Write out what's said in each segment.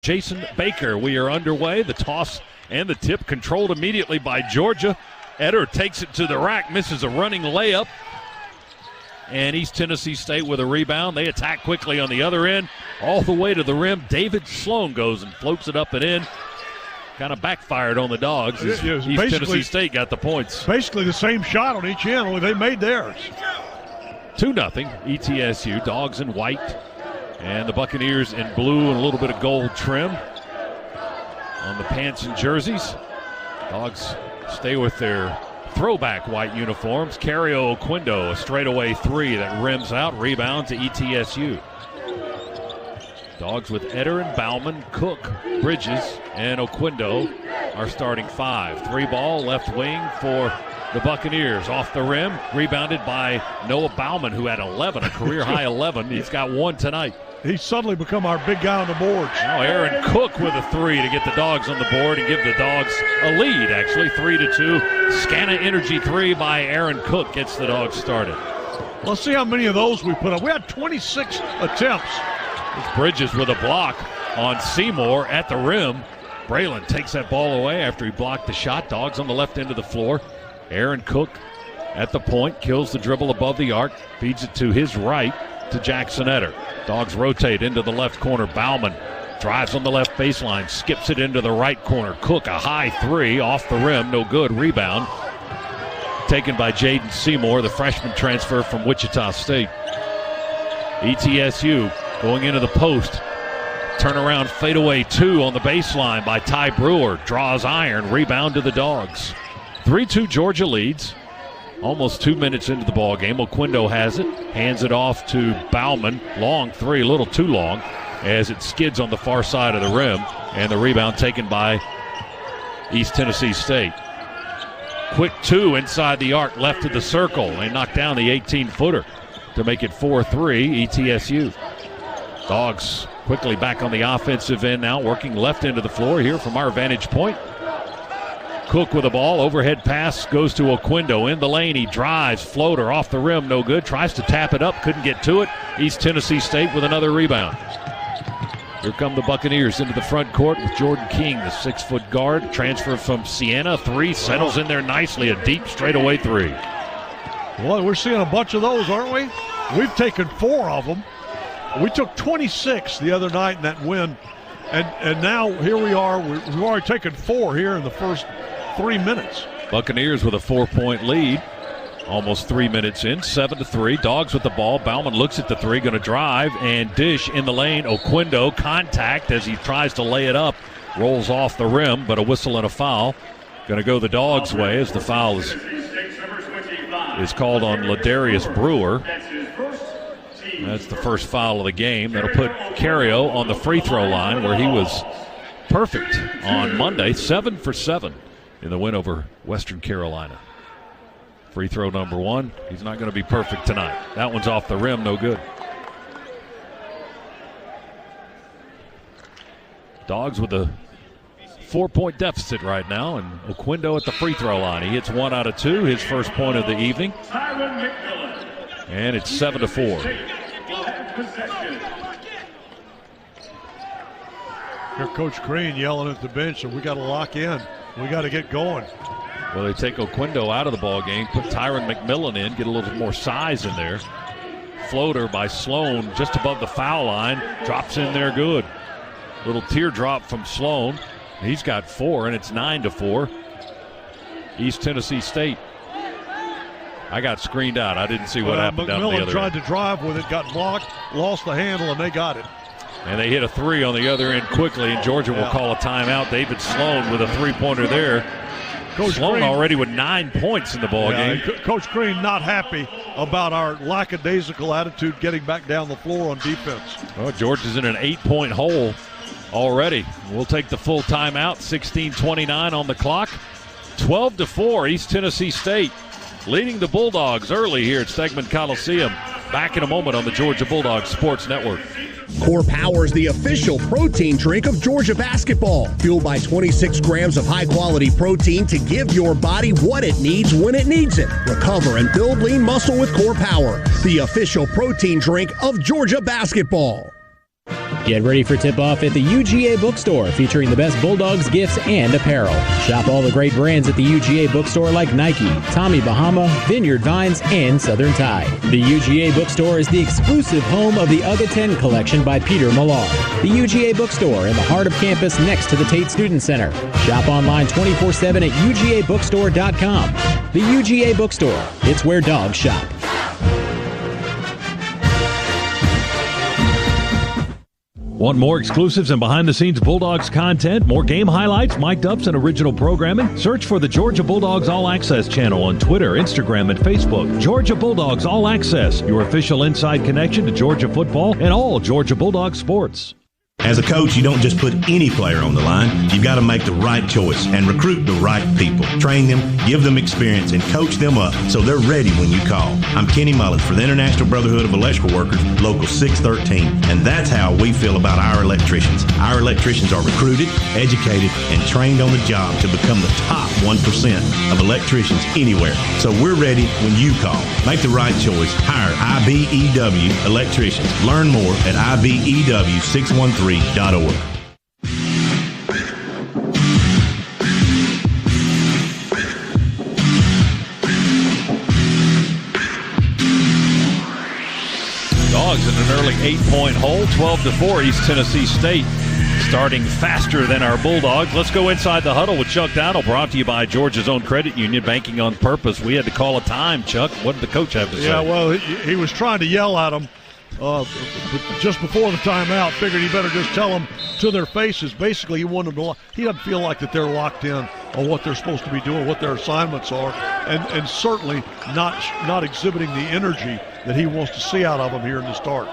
Jason Baker. We are underway. The toss and the tip controlled immediately by Georgia. Eder takes it to the rack, misses a running layup. And East Tennessee State with a rebound. They attack quickly on the other end, all the way to the rim. David Sloan goes and floats it up and in. Kind of backfired on the Dogs. East Tennessee State got the points. Basically the same shot on each end, only they made theirs. 2-0 ETSU. Dogs in white and the Buccaneers in blue and a little bit of gold trim on the pants and jerseys. Dogs stay with their throwback white uniforms. Cario Oquindo, a straightaway three that rims out. Rebound to ETSU. Dogs with Eder and Bauman, Cook, Bridges, and Oquindo are starting five. Three ball left wing for the Buccaneers. Off the rim, rebounded by Noah Bauman, who had 11, a career-high 11. He's got one tonight. He's suddenly become our big guy on the boards. Now Aaron Cook with a three to get the Dogs on the board and give the Dogs a lead, actually, 3-2. Scana Energy three by Aaron Cook gets the Dogs started. Let's see how many of those we put up. We had 26 attempts. It's Bridges with a block on Seymour at the rim. Braylon takes that ball away after he blocked the shot. Dogs on the left end of the floor. Aaron Cook at the point, kills the dribble above the arc, feeds it to his right to Jackson Eder. Dogs rotate into the left corner. Bauman drives on the left baseline, skips it into the right corner. Cook, a high three off the rim, no good. Rebound taken by Jaden Seymour, the freshman transfer from Wichita State. ETSU going into the post. Turnaround fadeaway two on the baseline by Ty Brewer. Draws iron. Rebound to the Dogs. 3-2 Georgia leads. Almost 2 minutes into the ball game. Oquindo has it. Hands it off to Bauman. Long three, a little too long, as it skids on the far side of the rim. And the rebound taken by East Tennessee State. Quick two inside the arc, left of the circle. They knock down the 18-footer to make it 4-3 ETSU. Dogs quickly back on the offensive end now, working left into the floor here from our vantage point. Cook with the ball, overhead pass goes to Oquindo in the lane. He drives, floater off the rim, no good. Tries to tap it up, couldn't get to it. East Tennessee State with another rebound. Here come the Buccaneers into the front court with Jordan King, the 6-foot guard, transfer from Siena. Three settles in there nicely, a deep straightaway three. Well, we're seeing a bunch of those, aren't we? We've taken 4 of them. We took 26 the other night in that win, and now here we are. We've already taken 4 here in the first 3 minutes. Buccaneers with a 4-point lead, almost 3 minutes in, 7-3. Dogs with the ball. Bauman looks at the three, going to drive and dish in the lane. Oquindo contact as he tries to lay it up, rolls off the rim, but a whistle and a foul. Going to go the Dogs' way as the foul is called on Ladarius Brewer. That's the first foul of the game. That'll put Cario on the free throw line, where he was perfect on Monday, 7 for 7 in the win over Western Carolina. Free throw number 1. He's not going to be perfect tonight. That one's off the rim, no good. Dogs with a 4-point deficit right now, and Oquindo at the free throw line. He hits 1 out of 2, his first point of the evening. And it's 7-4. Here Coach Green yelling at the bench, and we got to lock in. We got to get going. Well, they take Oquindo out of the ball game, put Tyron McMillan in, get a little more size in there. Floater by Sloan just above the foul line, drops in there good. Little teardrop from Sloan. He's got 4, and it's 9-4. East Tennessee State. I got screened out. I didn't see what happened down the other end. McMillan tried to drive with it, got blocked, lost the handle, and they got it. And they hit a three on the other end quickly, and Georgia will call a timeout. David Sloan with a three-pointer there. Coach Sloan Green, already with 9 points in the ball game. Coach Green not happy about our lackadaisical attitude getting back down the floor on defense. Well, Georgia's in an 8-point hole already. We'll take the full timeout. 16:29 on the clock. 12-4 East Tennessee State leading the Bulldogs early here at Stegman Coliseum. Back in a moment on the Georgia Bulldogs Sports Network. Core Power is the official protein drink of Georgia basketball. Fueled by 26 grams of high-quality protein to give your body what it needs when it needs it. Recover and build lean muscle with Core Power, the official protein drink of Georgia basketball. Get ready for tip-off at the UGA Bookstore, featuring the best Bulldogs gifts and apparel. Shop all the great brands at the UGA Bookstore like Nike, Tommy Bahama, Vineyard Vines, and Southern Tide. The UGA Bookstore is the exclusive home of the UGA 10 collection by Peter Millar. The UGA Bookstore in the heart of campus next to the Tate Student Center. Shop online 24/7 at UGABookstore.com. The UGA Bookstore. It's where dogs shop. Want more exclusives and behind-the-scenes Bulldogs content, more game highlights, mic'd ups, and original programming? Search for the Georgia Bulldogs All Access channel on Twitter, Instagram, and Facebook. Georgia Bulldogs All Access, your official inside connection to Georgia football and all Georgia Bulldog sports. As a coach, you don't just put any player on the line. You've got to make the right choice and recruit the right people. Train them, give them experience, and coach them up so they're ready when you call. I'm Kenny Mullins for the International Brotherhood of Electrical Workers, Local 613, and that's how we feel about our electricians. Our electricians are recruited, educated, and trained on the job to become the top 1% of electricians anywhere. So we're ready when you call. Make the right choice. Hire IBEW electricians. Learn more at IBEW613.org. Dogs in an early 8-point hole, 12-4 East Tennessee State. Starting faster than our Bulldogs. Let's go inside the huddle with Chuck Dowdle, brought to you by Georgia's own credit union, banking on purpose. We had to call a time, Chuck. What did the coach have to say? Yeah, well, he was trying to yell at them just before the timeout. Figured he better just tell them to their faces. Basically, he wanted them to. He doesn't feel like that they're locked in on what they're supposed to be doing, what their assignments are, and certainly not exhibiting the energy that he wants to see out of them here in the start.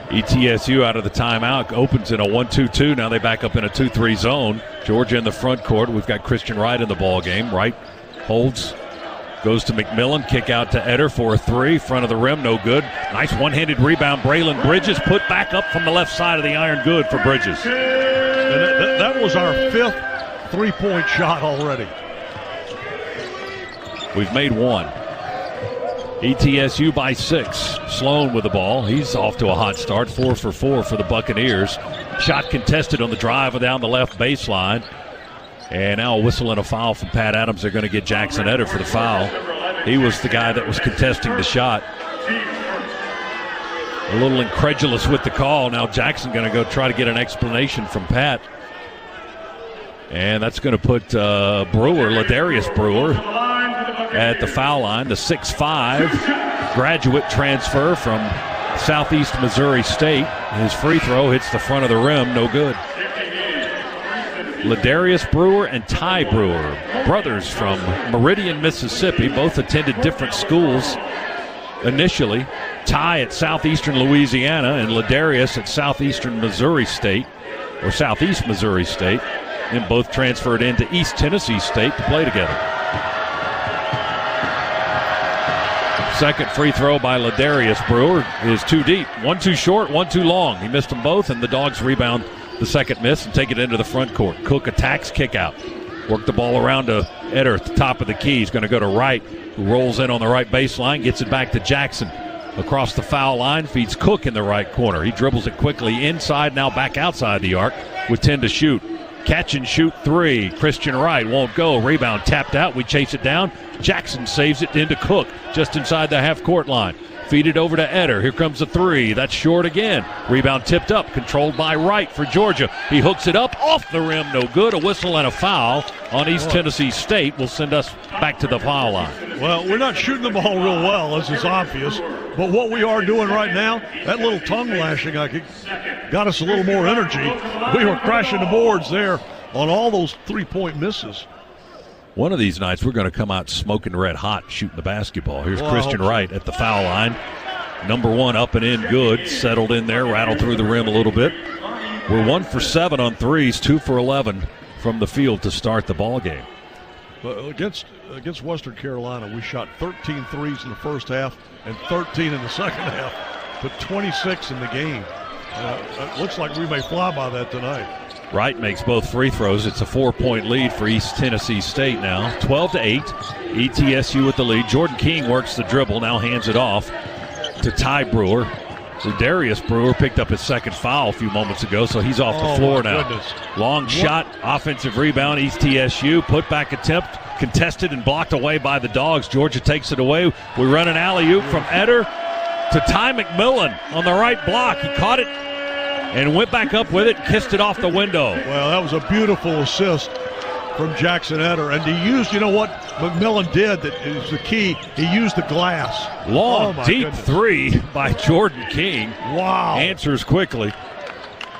ETSU out of the timeout, opens in a 1-2-2. Now they back up in a 2-3 zone. Georgia in the front court. We've got Christian Wright in the ball game. Wright holds, goes to McMillan, kick out to Eder for a three. Front of the rim, no good. Nice one-handed rebound. Braylon Bridges put back up from the left side of the iron, good for Bridges. And that was our fifth three-point shot already. We've made one. ETSU by 6. Sloan with the ball. He's off to a hot start. 4 for 4 for the Buccaneers. Shot contested on the drive down the left baseline. And now a whistle and a foul from Pat Adams. They're going to get Jackson Eder for the foul. He was the guy that was contesting the shot. A little incredulous with the call. Now Jackson going to go try to get an explanation from Pat. And that's going to put Brewer, Ladarius Brewer, at the foul line. The 6'5" graduate transfer from Southeast Missouri State. His free throw hits the front of the rim, no good. Ladarius Brewer and Ty Brewer, brothers from Meridian, Mississippi, both attended different schools initially. Ty at Southeastern Louisiana and Ladarius at Southeastern Missouri State, or Southeast Missouri State, and both transferred into East Tennessee State to play together. Second free throw by Ladarius Brewer is too deep. One too short, one too long. He missed them both, and the Dogs rebound the second miss and take it into the front court. Cook attacks, kick out. Work the ball around to Eder at the top of the key. He's going to go to Wright, who rolls in on the right baseline, gets it back to Jackson. Across the foul line, feeds Cook in the right corner. He dribbles it quickly inside, now back outside the arc with 10 to shoot. Catch and shoot three. Christian Wright won't go. Rebound tapped out. We chase it down. Jackson saves it into Cook just inside the half-court line. Feed it over to Eder. Here comes the three. That's short again. Rebound tipped up. Controlled by Wright for Georgia. He hooks it up. Off the rim. No good. A whistle and a foul on East Tennessee State will send us back to the foul line. Well, we're not shooting the ball real well, as is obvious. But what we are doing right now, that little tongue lashing got us a little more energy. We were crashing the boards there on all those three-point misses. One of these nights, we're going to come out smoking red hot shooting the basketball. Here's Christian Wright at the foul line. Number one up and in good. Settled in there, rattled through the rim a little bit. We're 1 for 7 on threes, 2 for 11 from the field to start the ball game. But against Western Carolina, we shot 13 threes in the first half and 13 in the second half, but 26 in the game. It looks like we may fly by that tonight. Wright makes both free throws. It's a 4-point lead for East Tennessee State now. 12-8. ETSU with the lead. Jordan King works the dribble, now hands it off to Ty Brewer. Darius Brewer picked up his second foul a few moments ago, so he's off the floor now. Goodness. Long shot, offensive rebound, East TSU. Put-back attempt, contested and blocked away by the Dogs. Georgia takes it away. We run an alley-oop from Eder to Ty McMillan on the right block. He caught it and went back up with it, kissed it off the window. Well, that was a beautiful assist from Jackson Eder. And he used, you know what McMillan did that is the key? He used the glass. Long, deep three by Jordan King. Wow. Answers quickly.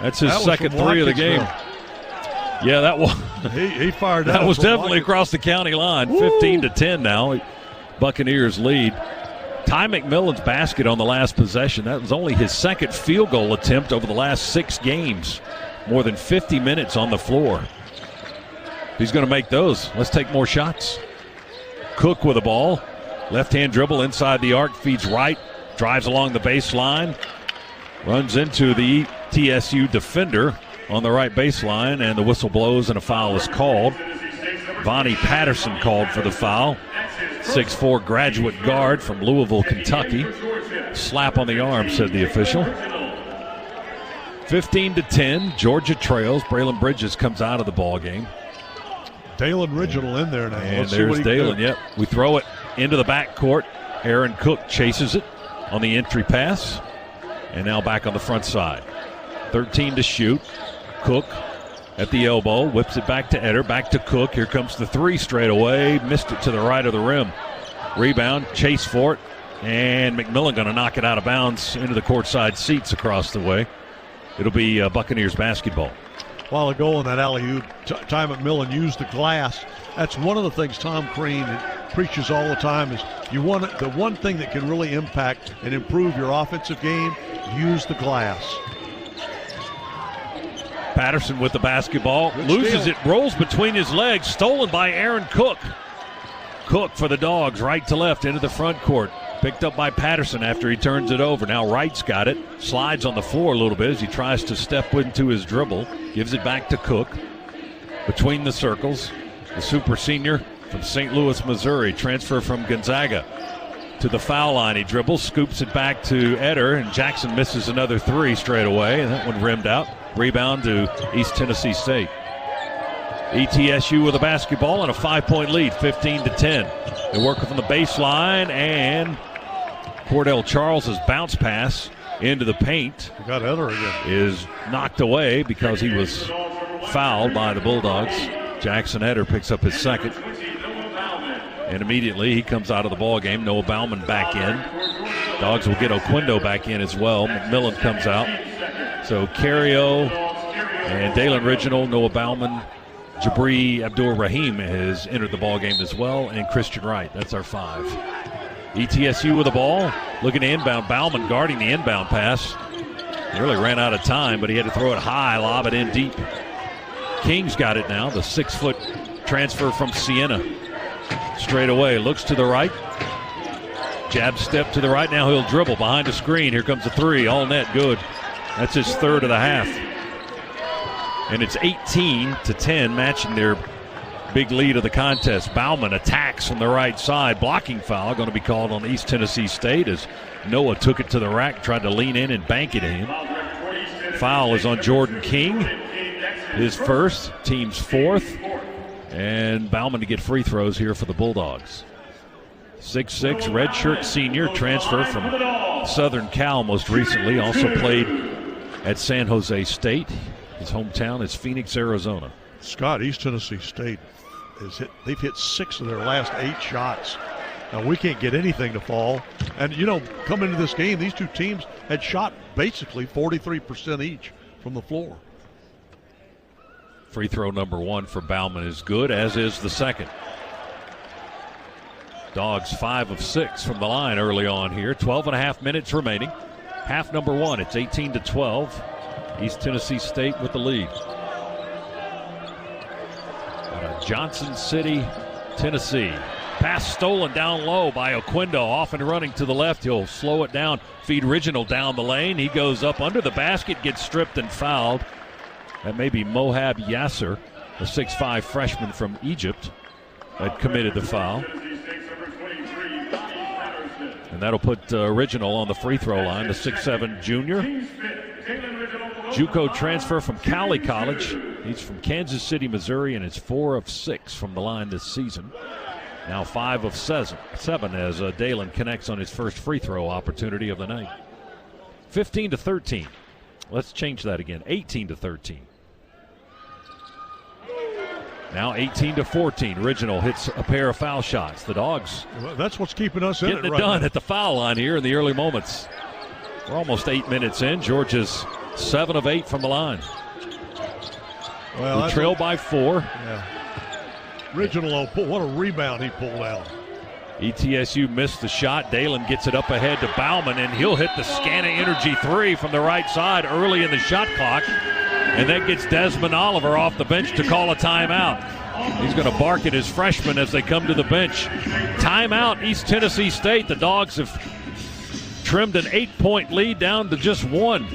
That's his second three of the game. Yeah, that was. He fired that. That was definitely across the county line. 15-10 now. Buccaneers lead. Ty McMillan's basket on the last possession. That was only his second field goal attempt over the last 6 games. More than 50 minutes on the floor. He's going to make those. Let's take more shots. Cook with the ball. Left-hand dribble inside the arc. Feeds right. Drives along the baseline. Runs into the TSU defender on the right baseline, and the whistle blows and a foul is called. Vonnie Patterson called for the foul. 6'4" graduate guard from Louisville, Kentucky. Slap on the arm, said the official. 15-10, Georgia trails. Braylon Bridges comes out of the ball game. Dalen Original in there now. And there's Dalen, yep. We throw it into the backcourt. Aaron Cook chases it on the entry pass. And now back on the front side. 13 to shoot. Cook at the elbow, whips it back to Eder, back to Cook. Here comes the three straight away. Missed it to the right of the rim. Rebound, chase for it. And McMillan going to knock it out of bounds into the courtside seats across the way. It'll be Buccaneers basketball. A while ago on that alley-oop, Ty McMillan used the glass. That's one of the things Tom Crean preaches all the time is you want it, the one thing that can really impact and improve your offensive game, use the glass. Patterson with the basketball, loses it, rolls between his legs, stolen by Aaron Cook. Cook for the Dogs, right to left into the front court. Picked up by Patterson after he turns it over. Now Wright's got it. Slides on the floor a little bit as he tries to step into his dribble. Gives it back to Cook. Between the circles, the super senior from St. Louis, Missouri. Transfer from Gonzaga to the foul line. He dribbles, scoops it back to Eder, and Jackson misses another three straight away. And that one rimmed out. Rebound to East Tennessee State. ETSU with a basketball and a 5-point lead, 15-10. They work from the baseline, and Cordell Charles's bounce pass into the paint got Eder again. Is knocked away because he was fouled by the Bulldogs. Jackson Eder picks up his second. And immediately he comes out of the ball game. Noah Bauman back in. Dogs will get Oquendo back in as well. McMillan comes out. So Cario and Dalen Original, Noah Bauman, Jabri Abdur-Rahim has entered the ball game as well, and Christian Wright. That's our 5. ETSU with the ball, looking to inbound. Bauman guarding the inbound pass. He really ran out of time, but he had to throw it high, lob it in deep. King's got it now, the 6-foot transfer from Siena. Straight away, looks to the right. Jab step to the right. Now he'll dribble behind the screen. Here comes a three, all net, good. That's his third of the half. And it's 18-10, matching their big lead of the contest. Bauman attacks from the right side. Blocking foul going to be called on East Tennessee State as Noah took it to the rack, tried to lean in and bank it in. Foul is on Jordan King. His first, team's fourth. And Bauman to get free throws here for the Bulldogs. 6'6", redshirt senior, transfer from Southern Cal most recently. Also played at San Jose State. His hometown is Phoenix, Arizona. Scott, East Tennessee State they've hit 6 of their last 8 shots. Now we can't get anything to fall. And coming into this game, these two teams had shot basically 43% each from the floor. Free throw number 1 for Bauman is good, as is the second. Dogs 5 of 6 from the line early on here. 12.5 minutes remaining. Half number 1, it's 18-12. East Tennessee State with the lead. Out of Johnson City, Tennessee. Pass stolen down low by Oquendo. Off and running to the left. He'll slow it down. Feed Original down the lane. He goes up under the basket, gets stripped and fouled. That may be Mohab Yasser, a 6'5" freshman from Egypt, had committed the foul. And that'll put Original on the free throw line, the 6'7 junior. JUCO transfer from Cali College. He's from Kansas City, Missouri, and it's 4 of 6 from the line this season. Now 5 of 7 as Dalen connects on his first free throw opportunity of the night. 15-13. Let's change that again. 18-13. Now 18-14. Original hits a pair of foul shots. The Dogs. Well, that's what's keeping us in it getting it right done now. at the foul line here in the early moments. We're almost 8 minutes in. Georgia's 7 of 8 from the line. Well, we trail by 4. Yeah. Original, what a rebound he pulled out. ETSU missed the shot. Dalen gets it up ahead to Bauman, and he'll hit the Scana Energy 3 from the right side early in the shot clock. And that gets Desmond Oliver off the bench to call a timeout. He's going to bark at his freshmen as they come to the bench. Timeout, East Tennessee State. The Dogs have trimmed an 8-point lead down to just 1.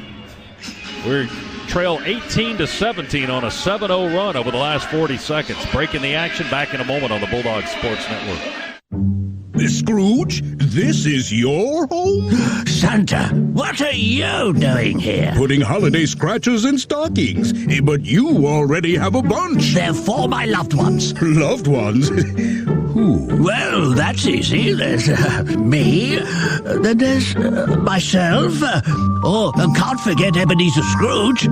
We're trail 18-17 on a 7-0 run over the last 40 seconds. Breaking the action back in a moment on the Bulldogs Sports Network. Scrooge, this is your home? Santa, what are you doing here? Putting holiday scratchers in stockings. But you already have a bunch. They're for my loved ones. Loved ones? Who? Well, that's easy. There's me. Then there's myself. Can't forget Ebenezer Scrooge.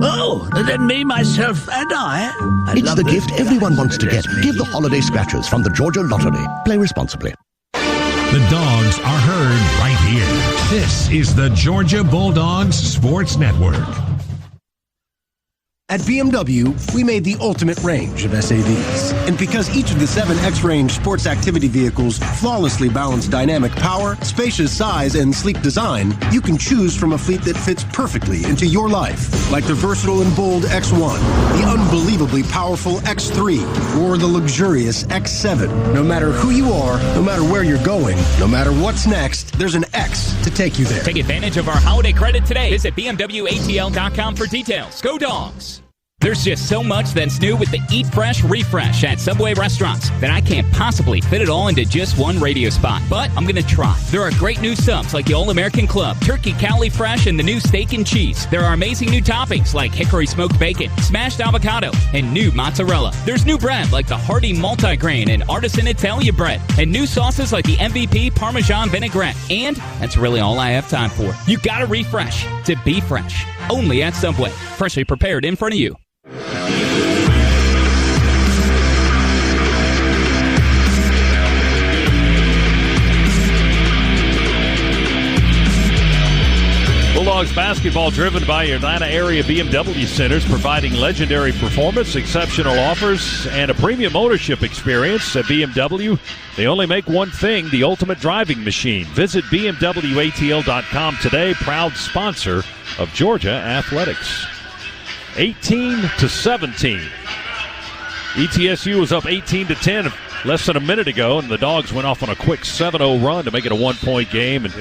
Then me, myself, and I. It's the gift everyone wants to get. Give the holiday scratchers from the Georgia Lottery. Play responsibly. The Dogs are heard right here. This is the Georgia Bulldogs Sports Network. At BMW, we made the ultimate range of SAVs. And because each of the 7 X-Range sports activity vehicles flawlessly balance dynamic power, spacious size, and sleek design, you can choose from a fleet that fits perfectly into your life. Like the versatile and bold X1, the unbelievably powerful X3, or the luxurious X7. No matter who you are, no matter where you're going, no matter what's next, there's an X to take you there. Take advantage of our holiday credit today. Visit BMWATL.com for details. Go Dogs! There's just so much that's new with the Eat Fresh Refresh at Subway restaurants that I can't possibly fit it all into just one radio spot. But I'm going to try. There are great new subs like the All-American Club, Turkey Cali Fresh, and the new Steak and Cheese. There are amazing new toppings like hickory smoked bacon, smashed avocado, and new mozzarella. There's new bread like the Hearty Multigrain and Artisan Italia bread, and new sauces like the MVP Parmesan Vinaigrette. And that's really all I have time for. You gotta refresh to be fresh. Only at Subway. Freshly prepared in front of you. Bulldogs basketball driven by your Atlanta area BMW centers, providing legendary performance, exceptional offers, and a premium ownership experience. At BMW, they only make one thing, the ultimate driving machine. Visit BMWATL.com today, proud sponsor of Georgia Athletics. 18-17. ETSU was up 18-10 less than a minute ago, and the Dogs went off on a quick 7-0 run to make it a 1-point game. And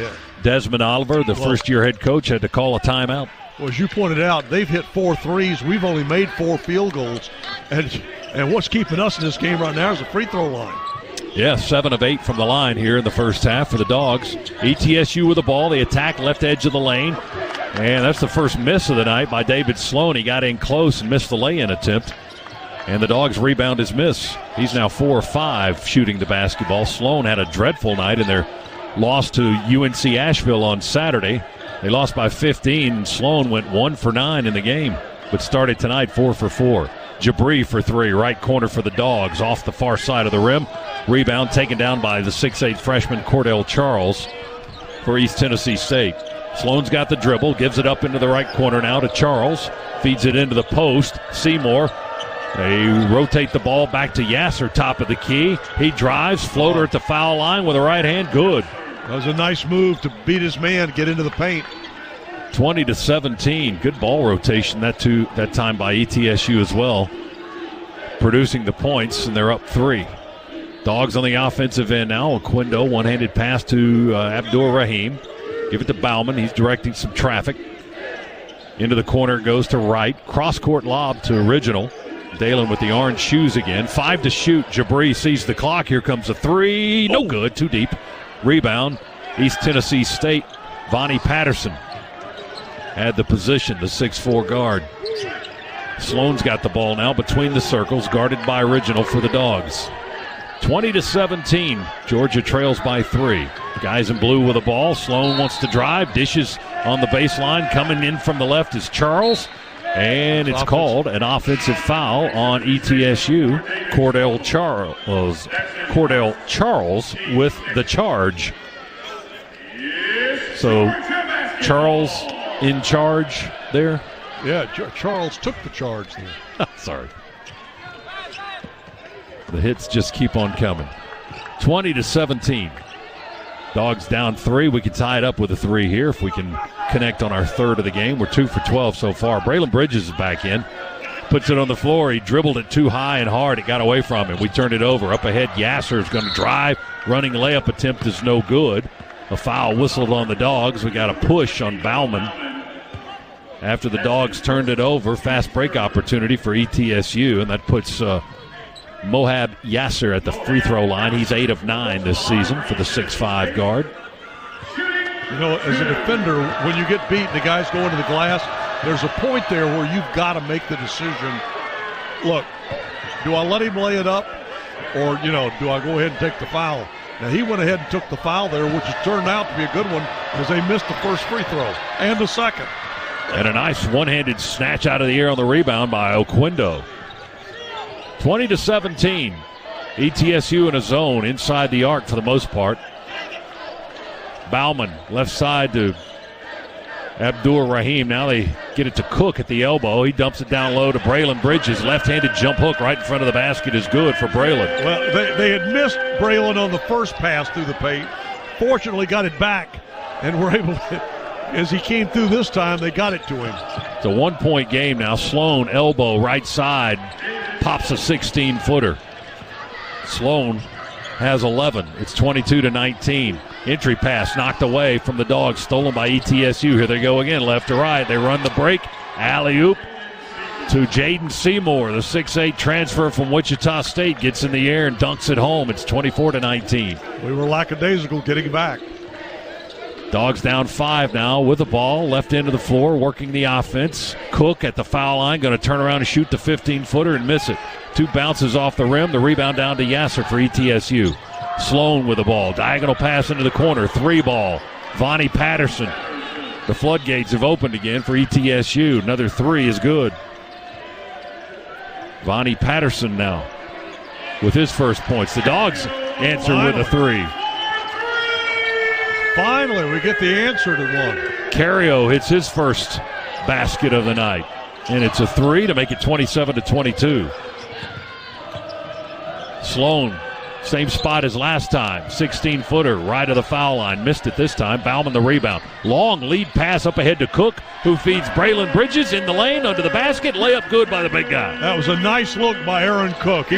Desmond Oliver, the first-year head coach, had to call a timeout. Well, as you pointed out, they've hit 4 threes. We've only made 4 field goals. And what's keeping us in this game right now is the free throw line. Yeah, 7 of 8 from the line here in the first half for the Dogs. ETSU with the ball. They attack left edge of the lane. And that's the first miss of the night by David Sloan. He got in close and missed the lay-in attempt. And the Dogs rebound his miss. He's now 4 of 5 shooting the basketball. Sloan had a dreadful night in their loss to UNC Asheville on Saturday. They lost by 15. Sloan went 1 for 9 in the game, but started tonight 4 for 4. Jabri for 3, right corner for the Dogs, off the far side of the rim. Rebound taken down by the 6'8 freshman Cordell Charles for East Tennessee State. Sloan's got the dribble, gives it up into the right corner now to Charles. Feeds it into the post. Seymour. They rotate the ball back to Yasser, top of the key. He drives, floater at the foul line with a right hand. Good. That was a nice move to beat his man, get into the paint. 20-17. Good ball rotation that time by ETSU as well. Producing the points, and they're up 3. Dogs on the offensive end now. Oquindo, one-handed pass to Abdur Rahim. Give it to Bauman. He's directing some traffic. Into the corner goes to Wright. Cross-court lob to Original. Dalen with the orange shoes again. 5 to shoot. Jabri sees the clock. Here comes a 3. No good. Too deep. Rebound. East Tennessee State, Vonnie Patterson had the position, the 6'4 guard. Sloan's got the ball now between the circles, guarded by Original for the Dogs. 20-17, Georgia trails by 3. Guys in blue with the ball. Sloan wants to drive, dishes on the baseline. Coming in from the left is Charles, and it's called an offensive foul on ETSU. Cordell Charles with the charge. So Charles in charge there? Yeah, Charles took the charge there. Sorry. The hits just keep on coming. 20-17. Dogs down 3. We can tie it up with a 3 here if we can connect on our third of the game. We're 2 for 12 so far. Braylon Bridges is back in. Puts it on the floor. He dribbled it too high and hard. It got away from him. We turned it over. Up ahead, Yasser is going to drive. Running layup attempt is no good. A foul whistled on the Dogs. We got a push on Bauman. After the Dogs turned it over, fast break opportunity for ETSU, and that puts Mohab Yasser at the free throw line. He's 8 of 9 this season for the 6'5 guard. You know, as a defender, when you get beat and the guys go into the glass, there's a point there where you've got to make the decision. Look, do I let him lay it up, or, do I go ahead and take the foul? Now, he went ahead and took the foul there, which has turned out to be a good one because they missed the first free throw and the second. And a nice one-handed snatch out of the air on the rebound by Oquendo. 20-17. ETSU in a zone inside the arc for the most part. Bauman left side to Abdur Rahim. Now they get it to Cook at the elbow. He dumps it down low to Braylon Bridges. Left-handed jump hook right in front of the basket is good for Braylon. Well, they had missed Braylon on the first pass through the paint. Fortunately got it back and were able to, as he came through this time, they got it to him. It's a 1-point game now. Sloan, elbow, right side, pops a 16-footer. Sloan has 11. It's 22-19. Entry pass knocked away from the Dogs, stolen by ETSU. Here they go again, left to right. They run the break. Alley-oop to Jaden Seymour. The 6'8 transfer from Wichita State gets in the air and dunks it home. It's 24-19. We were lackadaisical getting back. Dogs down 5 now with the ball, left end of the floor, working the offense. Cook at the foul line, going to turn around and shoot the 15-footer and miss it. 2 bounces off the rim, the rebound down to Yasser for ETSU. Sloan with the ball, diagonal pass into the corner, 3 ball. Vonnie Patterson. The floodgates have opened again for ETSU. Another 3 is good. Vonnie Patterson now with his first points. The Dogs answer with a 3. Finally, we get the answer to one. Cario hits his first basket of the night, and it's a 3 to make it 27-22. Sloan, same spot as last time. 16-footer, right of the foul line. Missed it this time. Bauman the rebound. Long lead pass up ahead to Cook, who feeds Braylon Bridges in the lane under the basket. Layup good by the big guy. That was a nice look by Aaron Cook.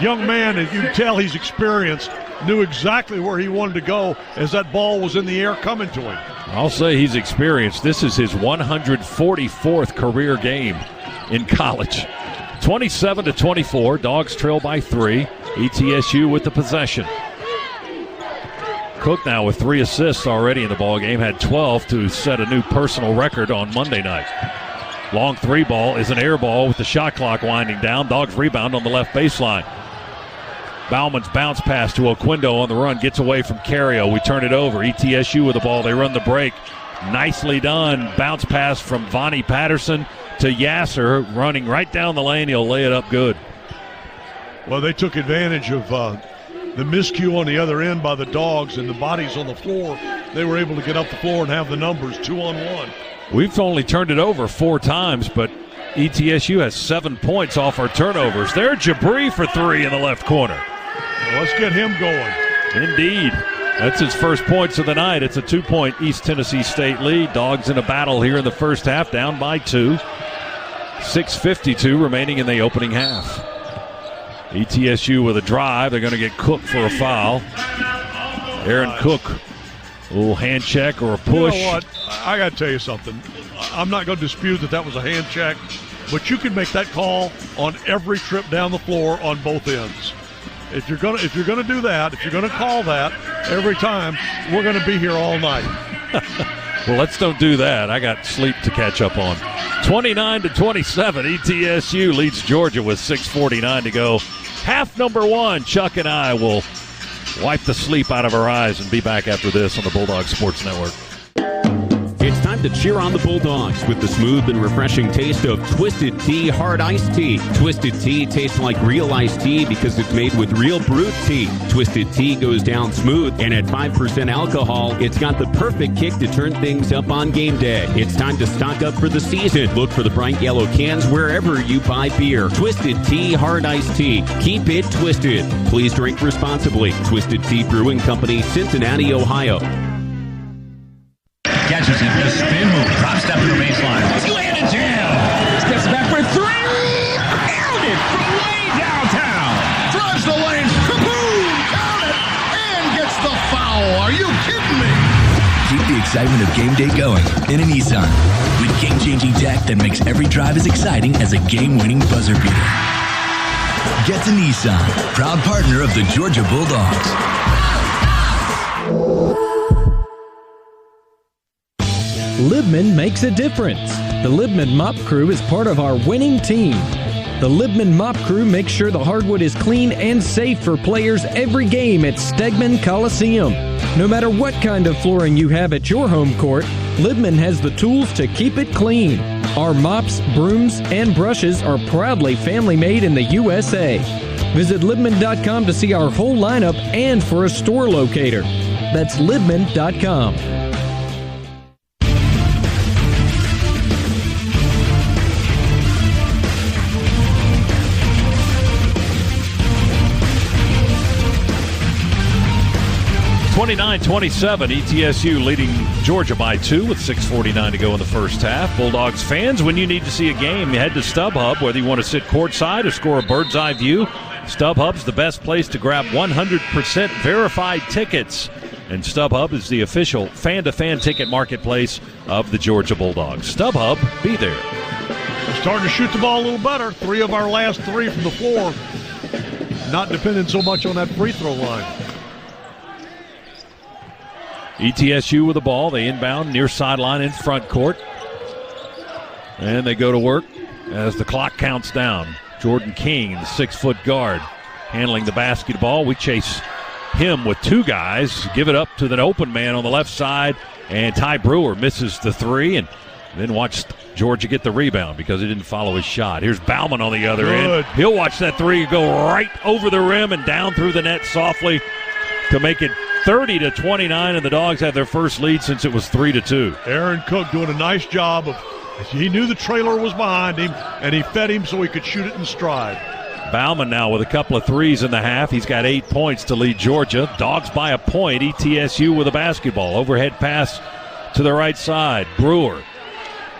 Young man, as you can tell, he's experienced. Knew exactly where he wanted to go as that ball was in the air coming to him. I'll say he's experienced. This is his 144th career game in college. 27-24. Dogs trail by 3. ETSU with the possession. Cook now with 3 assists already in the ballgame. Had 12 to set a new personal record on Monday night. Long 3 ball is an air ball with the shot clock winding down. Dogs rebound on the left baseline. Bauman's bounce pass to Oquendo on the run. Gets away from Cario. We turn it over. ETSU with the ball. They run the break. Nicely done. Bounce pass from Vonnie Patterson to Yasser. Running right down the lane. He'll lay it up good. Well, they took advantage of the miscue on the other end by the Dogs and the bodies on the floor. They were able to get up the floor and have the numbers 2-on-1. We've only turned it over 4 times, but ETSU has 7 points off our turnovers. There's Jabri for 3 in the left corner. Well, let's get him going. Indeed. That's his first points of the night. It's a 2-point East Tennessee State lead. Dogs in a battle here in the first half, down by 2. 6:52 remaining in the opening half. ETSU with a drive. They're going to get Cook for a foul. Aaron Cook, a little hand check or a push. You know what? I got to tell you something. I'm not going to dispute that was a hand check, but you can make that call on every trip down the floor on both ends. if you're gonna do that, if you're gonna call that every time, we're gonna be here all night. Well, let's don't do that. I got sleep to catch up on. 29-27, ETSU leads Georgia with 6:49 to go. Half number one. Chuck and I will wipe the sleep out of our eyes and be back after this on the Bulldog Sports Network. It's time to cheer on the Bulldogs with the smooth and refreshing taste of Twisted Tea Hard Iced Tea. Twisted Tea tastes like real iced tea because it's made with real brewed tea. Twisted Tea goes down smooth, and at 5% alcohol, it's got the perfect kick to turn things up on game day. It's time to stock up for the season. Look for the bright yellow cans wherever you buy beer. Twisted Tea Hard Iced Tea. Keep it twisted. Please drink responsibly. Twisted Tea Brewing Company, Cincinnati, Ohio. Catches it, does spin move, drop step to the baseline. Slam and jam. Steps back for three. Count it from way downtown. Drives the lane. Kaboom! Count it. And gets the foul. Are you kidding me? Keep the excitement of game day going in a Nissan. With game-changing tech that makes every drive as exciting as a game-winning buzzer beater. Get to Nissan, proud partner of the Georgia Bulldogs. Libman makes a difference. The Libman Mop Crew is part of our winning team. The Libman Mop Crew makes sure the hardwood is clean and safe for players every game at Stegman Coliseum. No matter what kind of flooring you have at your home court, Libman has the tools to keep it clean. Our mops, brooms, and brushes are proudly family-made in the USA. Visit Libman.com to see our whole lineup and for a store locator. That's Libman.com. 29-27, ETSU leading Georgia by 2 with 6:49 to go in the first half. Bulldogs fans, when you need to see a game, you head to StubHub. Whether you want to sit courtside or score a bird's eye view, StubHub's the best place to grab 100% verified tickets. And StubHub is the official fan-to-fan ticket marketplace of the Georgia Bulldogs. StubHub, be there. We're starting to shoot the ball a little better. 3 of our last 3 from the floor. Not depending so much on that free throw line. ETSU with the ball. They inbound near sideline in front court. And they go to work as the clock counts down. Jordan King, the 6-foot guard, handling the basketball. We chase him with 2 guys. Give it up to the open man on the left side. And Ty Brewer misses the 3. And then watch Georgia get the rebound because he didn't follow his shot. Here's Bauman on the other end. He'll watch that 3 go right over the rim and down through the net softly to make it 30-29, and the Dogs have their first lead since it was 3-2. Aaron Cook doing a nice job of. He knew the trailer was behind him, and he fed him so he could shoot it in stride. Bauman now with a couple of threes in the half. He's got 8 points to lead Georgia. Dogs by a point. ETSU with a basketball. Overhead pass to the right side. Brewer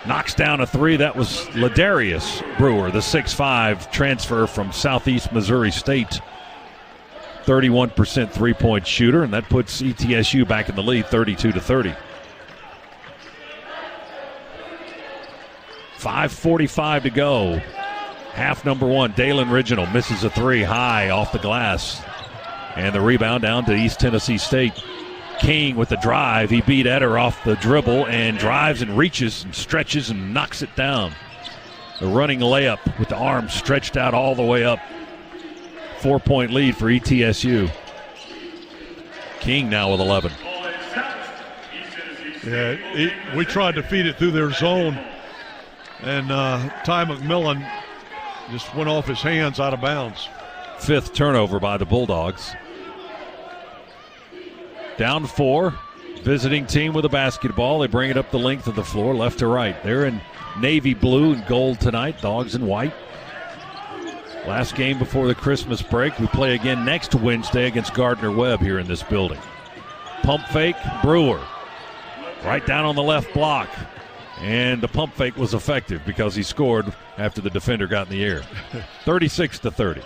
knocks down a 3. That was Ladarius Brewer, the 6'5 transfer from Southeast Missouri State. 31% three-point shooter, and that puts ETSU back in the lead 32-30. 5:45 to go. Half number one, Dalen Reginald misses a 3 high off the glass. And the rebound down to East Tennessee State. King with the drive. He beat Eder off the dribble and drives and reaches and stretches and knocks it down. The running layup with the arm stretched out all the way up. 4-point lead for ETSU. King now with 11. Yeah, we tried to feed it through their zone, and Ty McMillan just went off his hands out of bounds. 5th turnover by the Bulldogs. Down 4. Visiting team with a basketball. They bring it up the length of the floor, left to right. They're in navy blue and gold tonight. Dogs in white. Last game before the Christmas break. We play again next Wednesday against Gardner-Webb here in this building. Pump fake, Brewer. Right down on the left block. And the pump fake was effective because he scored after the defender got in the air. 36-30.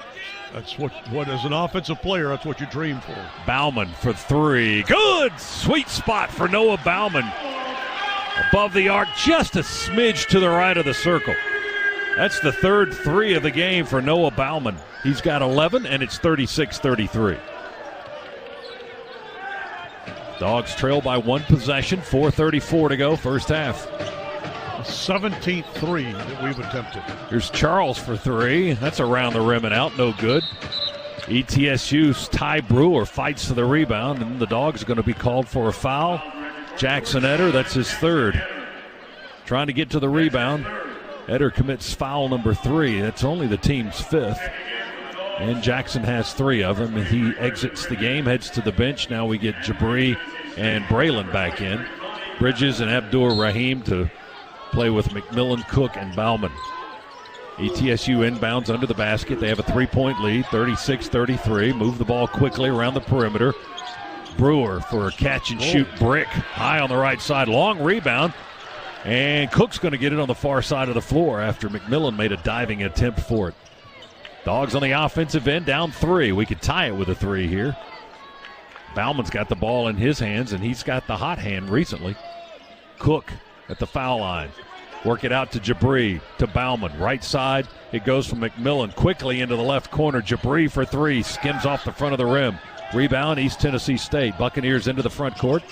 That's what as an offensive player, that's what you dream for. Bauman for 3. Good! Sweet spot for Noah Bauman. Above the arc, just a smidge to the right of the circle. That's the third three of the game for Noah Bauman. He's got 11, and it's 36-33. Dogs trail by one possession, 4:34 to go, first half. 17th three that we've attempted. Here's Charles for three. That's around the rim and out, no good. ETSU's Ty Brewer fights for the rebound, and the Dogs are going to be called for a foul. Jackson Eder, that's his third. Trying to get to the rebound. Eder commits foul number 3. That's only the team's 5th. And Jackson has 3 of them, and he exits the game, heads to the bench. Now we get Jabri and Braylon back in. Bridges and Abdur Rahim to play with McMillan, Cook, and Bauman. ETSU inbounds under the basket. They have a 3-point lead, 36-33. Move the ball quickly around the perimeter. Brewer for a catch-and-shoot brick. High on the right side. Long rebound. And Cook's going to get it on the far side of the floor after McMillan made a diving attempt for it. Dogs on the offensive end, down 3. We could tie it with a 3 here. Bauman's got the ball in his hands, and he's got the hot hand recently. Cook at the foul line. Work it out to Jabri, to Bauman. Right side, it goes from McMillan quickly into the left corner. Jabri for 3, skims off the front of the rim. Rebound, East Tennessee State. Buccaneers into the front court.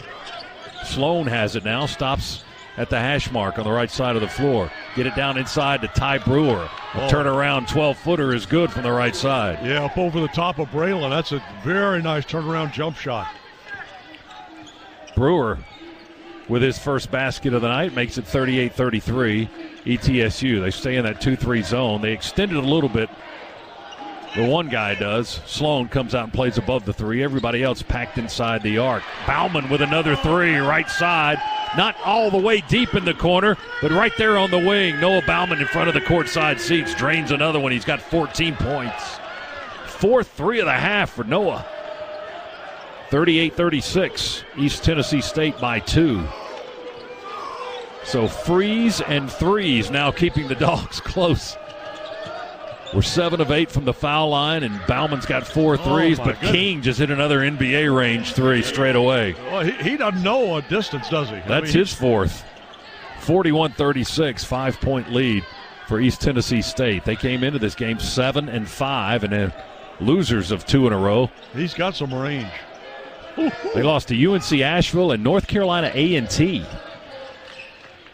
Sloan has it now, stops at the hash mark on the right side of the floor. Get it down inside to Ty Brewer. A turnaround 12-footer is good from the right side. Yeah, up over the top of Braylon. That's a very nice turnaround jump shot. Brewer with his first basket of the night makes it 38-33 ETSU. They stay in that 2-3 zone. They extend it a little bit. The one guy does. Sloan comes out and plays above the 3. Everybody else packed inside the arc. Bauman with another 3, right side. Not all the way deep in the corner, but right there on the wing. Noah Bauman in front of the courtside seats drains another one. He's got 14 points. 4th 3 of the half for Noah. 38-36. East Tennessee State by 2. So freeze and threes now keeping the Dogs close. We're 7 of 8 from the foul line, and Bauman's got 4 threes, but goodness. King just hit another NBA range 3 straight away. Well, he doesn't know a distance, does he? That's his 4th. 41-36, 5-point lead for East Tennessee State. They came into this game 7-5, and they're losers of 2 in a row. He's got some range. They lost to UNC Asheville and North Carolina A&T.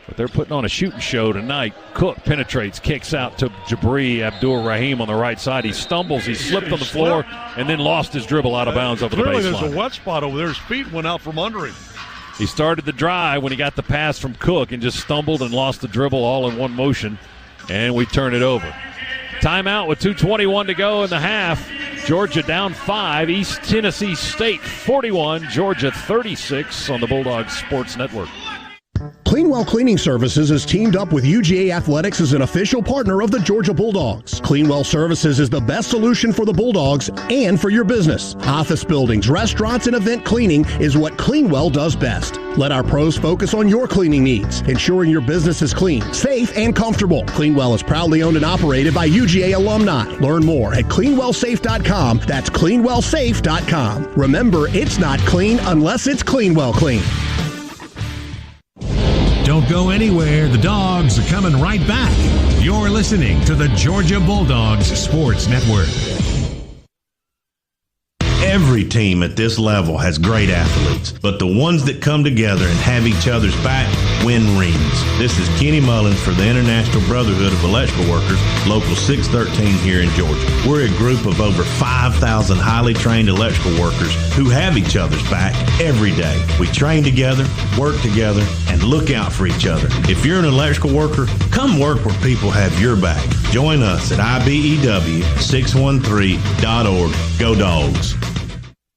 But they're putting on a shooting show tonight. Cook penetrates, kicks out to Jabri Abdur Rahim on the right side. He stumbles, he slipped on the floor, and then lost his dribble out of bounds over the baseline. Clearly there's a wet spot over there. His feet went out from under him. He started the drive when he got the pass from Cook and just stumbled and lost the dribble all in one motion, and we turn it over. Timeout with 2:21 to go in the half. Georgia down 5. East Tennessee State 41. Georgia 36 on the Bulldogs Sports Network. Cleanwell Cleaning Services is teamed up with UGA Athletics as an official partner of the Georgia Bulldogs. Cleanwell Services is the best solution for the Bulldogs and for your business. Office buildings, restaurants, and event cleaning is what Cleanwell does best. Let our pros focus on your cleaning needs, ensuring your business is clean, safe, and comfortable. Cleanwell is proudly owned and operated by UGA alumni. Learn more at cleanwellsafe.com. That's cleanwellsafe.com. Remember, it's not clean unless it's Cleanwell clean. Don't go anywhere. The Dogs are coming right back. You're listening to the Georgia Bulldogs Sports Network. Every team at this level has great athletes, but the ones that come together and have each other's back win rings. This is Kenny Mullins for the International Brotherhood of Electrical Workers, Local 613 here in Georgia. We're a group of over 5,000 highly trained electrical workers who have each other's back every day. We train together, work together, and look out for each other. If you're an electrical worker, come work where people have your back. Join us at IBEW613.org. Go Dogs.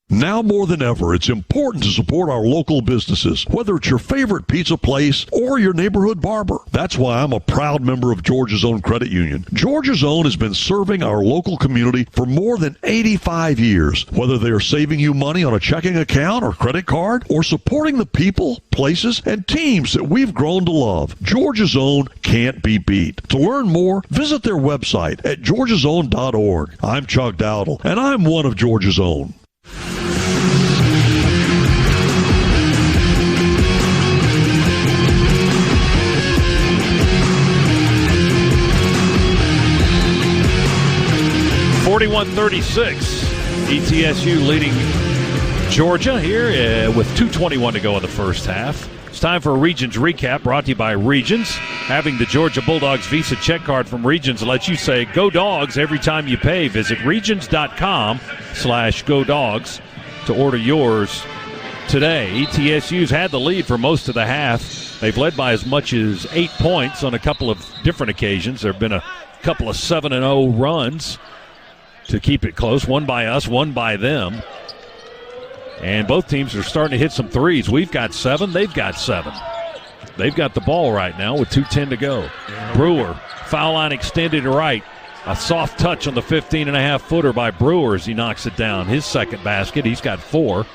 Now more than ever, it's important to support our local businesses, whether it's your favorite pizza place or your neighborhood barber. That's why I'm a proud member of Georgia's Own Credit Union. Georgia's Own has been serving our local community for more than 85 years. Whether they are saving you money on a checking account or credit card, or supporting the people, places, and teams that we've grown to love, Georgia's Own can't be beat. To learn more, visit their website at georgiasown.org. I'm Chuck Dowdle, and I'm one of Georgia's Own. 41-36. ETSU leading Georgia here with 2:21 to go in the first half. It's time for a Regions recap brought to you by Regions. Having the Georgia Bulldogs Visa check card from Regions lets you say "Go Dogs" every time you pay. Visit regions.com/GoDogs to order yours today. ETSU's had the lead for most of the half. They've led by as much as 8 points on a couple of different occasions. There have been a couple of 7-0 runs to keep it close. One by us, one by them. And both teams are starting to hit some threes. We've got 7. They've got 7. They've got the ball right now with 2:10 to go. Brewer, foul line extended right. A soft touch on the 15.5-footer by Brewer as he knocks it down. His second basket. He's got 4.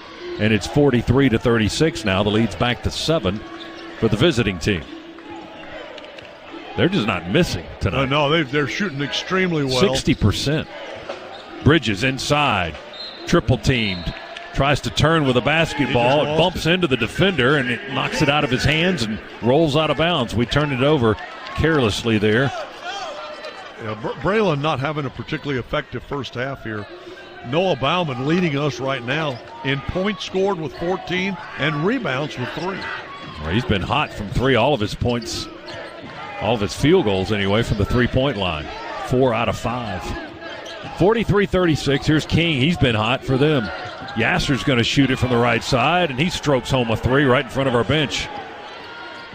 And it's 43-36 now. The lead's back to 7 for the visiting team. They're just not missing tonight. No, they're shooting extremely well. 60%. Bridges inside. Triple teamed. Tries to turn with a basketball. It bumps into the defender, and it knocks it out of his hands and rolls out of bounds. We turned it over carelessly there. Yeah, Braylon not having a particularly effective first half here. Noah Bauman leading us right now in points scored with 14 and rebounds with 3. Well, he's been hot from 3. All of his points, all of his field goals anyway, from the three-point line. 4 out of 5. 43-36. Here's King. He's been hot for them. Yasser's going to shoot it from the right side, and he strokes home a 3 right in front of our bench.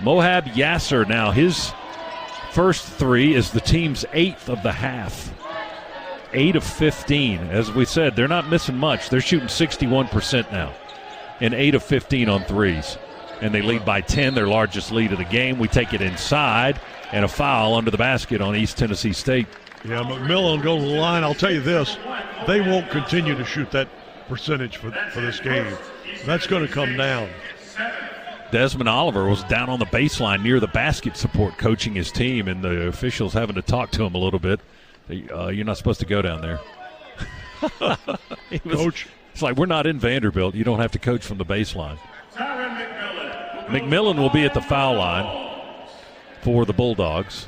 Mohab Yasser now, his first 3 is the team's 8th of the half. 8 of 15. As we said, they're not missing much. They're shooting 61% now, and 8 of 15 on threes. And they lead by 10, their largest lead of the game. We take it inside, and a foul under the basket on East Tennessee State. Yeah, McMillan will go to the line. I'll tell you this, they won't continue to shoot that percentage for this game. That's going to come down. Desmond Oliver was down on the baseline near the basket support coaching his team, and the officials having to talk to him a little bit. You're not supposed to go down there. Coach. It's like, we're not in Vanderbilt. You don't have to coach from the baseline. McMillan will be at the foul line for the Bulldogs.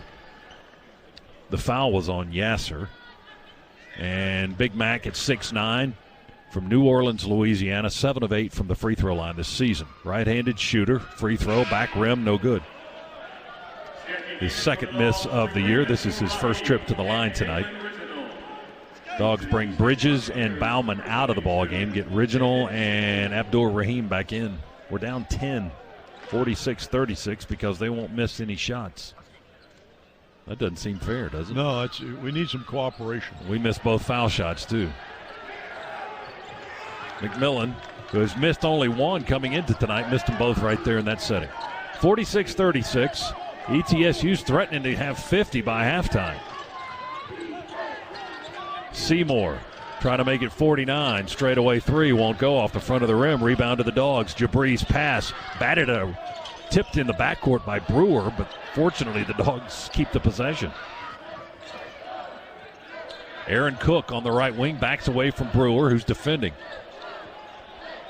The foul was on Yasser. And Big Mac at 6'9", from New Orleans, Louisiana, 7 of 8 from the free throw line this season. Right-handed shooter, free throw, back rim, no good. His second miss of the year. This is his first trip to the line tonight. Dogs bring Bridges and Bauman out of the ball game. Get Riginal and Abdul Rahim back in. We're down 10, 46-36, because they won't miss any shots. That doesn't seem fair, does it? No, we need some cooperation. We missed both foul shots, too. McMillan, who has missed only 1 coming into tonight, missed them both right there in that setting. 46-36. ETSU's threatening to have 50 by halftime. Seymour trying to make it 49. Straightaway 3 won't go off the front of the rim. Rebound to the Dogs. Jabri's pass tipped in the backcourt by Brewer, but fortunately the Dogs keep the possession. Aaron Cook on the right wing backs away from Brewer, who's defending.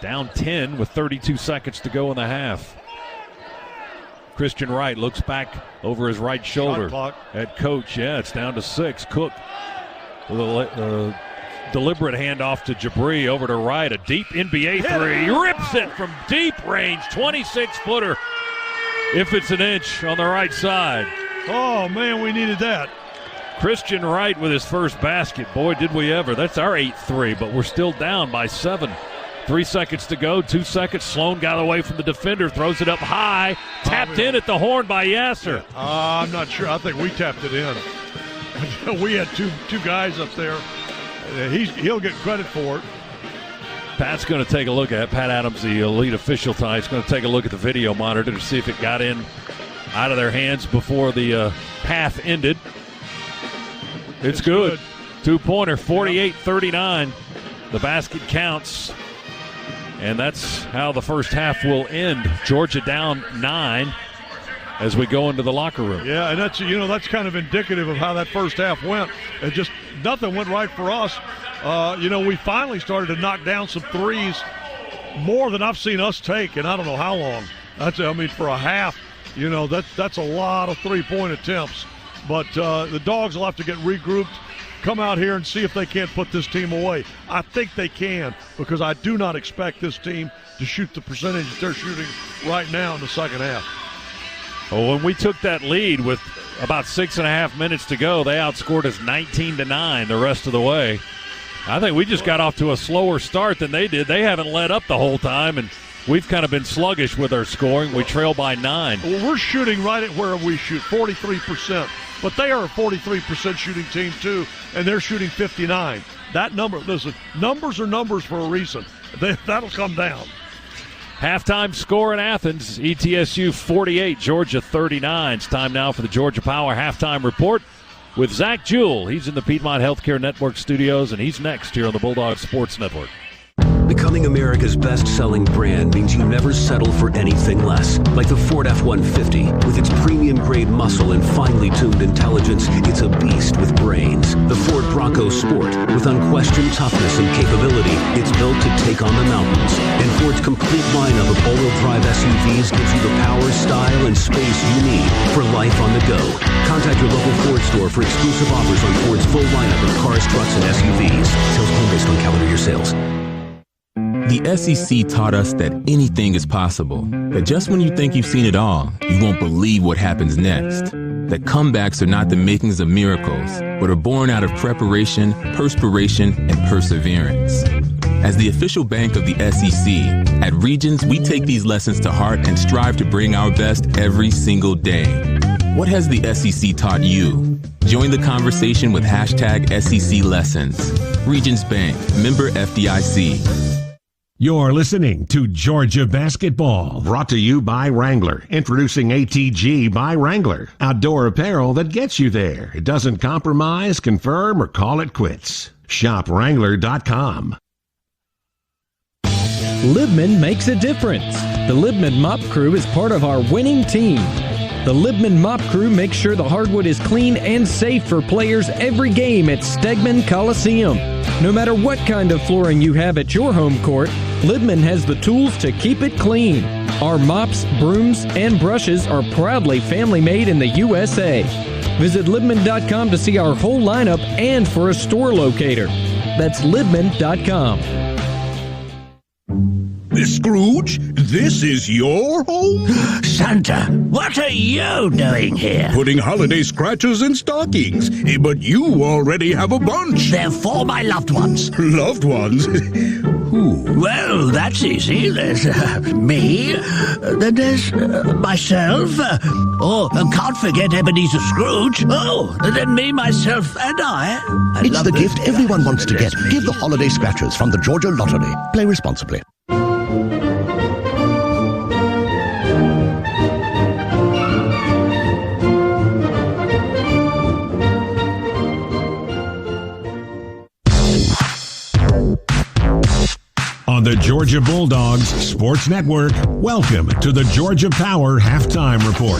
Down 10 with 32 seconds to go in the half. Christian Wright looks back over his right shoulder at Coach. Yeah, it's down to 6. Cook with a deliberate handoff to Jabri over to Wright. A deep NBA 3. Rips it from deep range. 26-footer. If it's an inch on the right side. Oh, man, we needed that. Christian Wright with his first basket. Boy, did we ever. That's our 8-3, but we're still down by 7. 3 seconds to go, 2 seconds. Sloan got away from the defender, throws it up high. Tapped in at the horn by Yasser. I'm not sure. I think we tapped it in. We had two guys up there. He'll get credit for it. Pat's going to take a look at it. Pat Adams, the lead official tonight, is going to take a look at the video monitor to see if it got in out of their hands before the half ended. It's good. 2-pointer, 48-39. The basket counts. And that's how the first half will end. Georgia down 9 as we go into the locker room. Yeah, and that's kind of indicative of how that first half went. It just nothing went right for us. We finally started to knock down some threes, more than I've seen us take, and I don't know how long. For a half, that's a lot of three-point attempts. But the Dogs will have to get regrouped, come out here and see if they can't put this team away. I think they can, because I do not expect this team to shoot the percentage they're shooting right now in the second half. Well, when we took that lead with about 6.5 minutes to go, they outscored us 19-9 the rest of the way. I think we just got off to a slower start than they did. They haven't let up the whole time, and we've kind of been sluggish with our scoring. We trail by 9. Well, we're shooting right at where we shoot, 43%. But they are a 43% shooting team, too, and they're shooting 59. That number, listen, numbers are numbers for a reason. That'll come down. Halftime score in Athens, ETSU 48, Georgia 39. It's time now for the Georgia Power Halftime Report with Zach Jewell. He's in the Piedmont Healthcare Network studios, and he's next here on the Bulldog Sports Network. Becoming America's best-selling brand means you never settle for anything less. Like the Ford F-150. With its premium-grade muscle and finely tuned intelligence, it's a beast with brains. The Ford Bronco Sport. With unquestioned toughness and capability, it's built to take on the mountains. And Ford's complete lineup of all-wheel drive SUVs gives you the power, style, and space you need for life on the go. Contact your local Ford store for exclusive offers on Ford's full lineup of cars, trucks, and SUVs. Sales only based on calendar year sales. The SEC taught us that anything is possible, that just when you think you've seen it all, you won't believe what happens next, that comebacks are not the makings of miracles, but are born out of preparation, perspiration, and perseverance. As the official bank of the SEC, at Regions, we take these lessons to heart and strive to bring our best every single day. What has the SEC taught you? Join the conversation with hashtag SEC Lessons. Regions Bank, member FDIC. You're listening to Georgia Basketball. Brought to you by Wrangler. Introducing ATG by Wrangler. Outdoor apparel that gets you there. It doesn't compromise, confirm, or call it quits. Shop Wrangler.com. Libman makes a difference. The Libman Mop Crew is part of our winning team. The Libman Mop Crew makes sure the hardwood is clean and safe for players every game at Stegman Coliseum. No matter what kind of flooring you have at your home court, Libman has the tools to keep it clean. Our mops, brooms, and brushes are proudly family-made in the USA. Visit Libman.com to see our whole lineup and for a store locator. That's Libman.com. Scrooge, this is your home? Santa, what are you doing here? Putting holiday scratchers in stockings. But you already have a bunch. They're for my loved ones. Loved ones? Who? Well, that's easy. There's me. Then there's myself. Can't forget Ebenezer Scrooge. Then me, myself, and I. It's the gift everyone wants to get. Give the holiday scratchers from the Georgia Lottery. Play responsibly. On the Georgia Bulldogs Sports Network, welcome to the Georgia Power Halftime Report.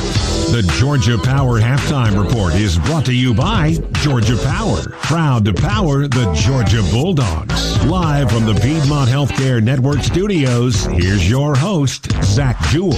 The Georgia Power Halftime Report is brought to you by Georgia Power, proud to power the Georgia Bulldogs. Live from the Piedmont Healthcare Network studios, here's your host, Zach Jewell.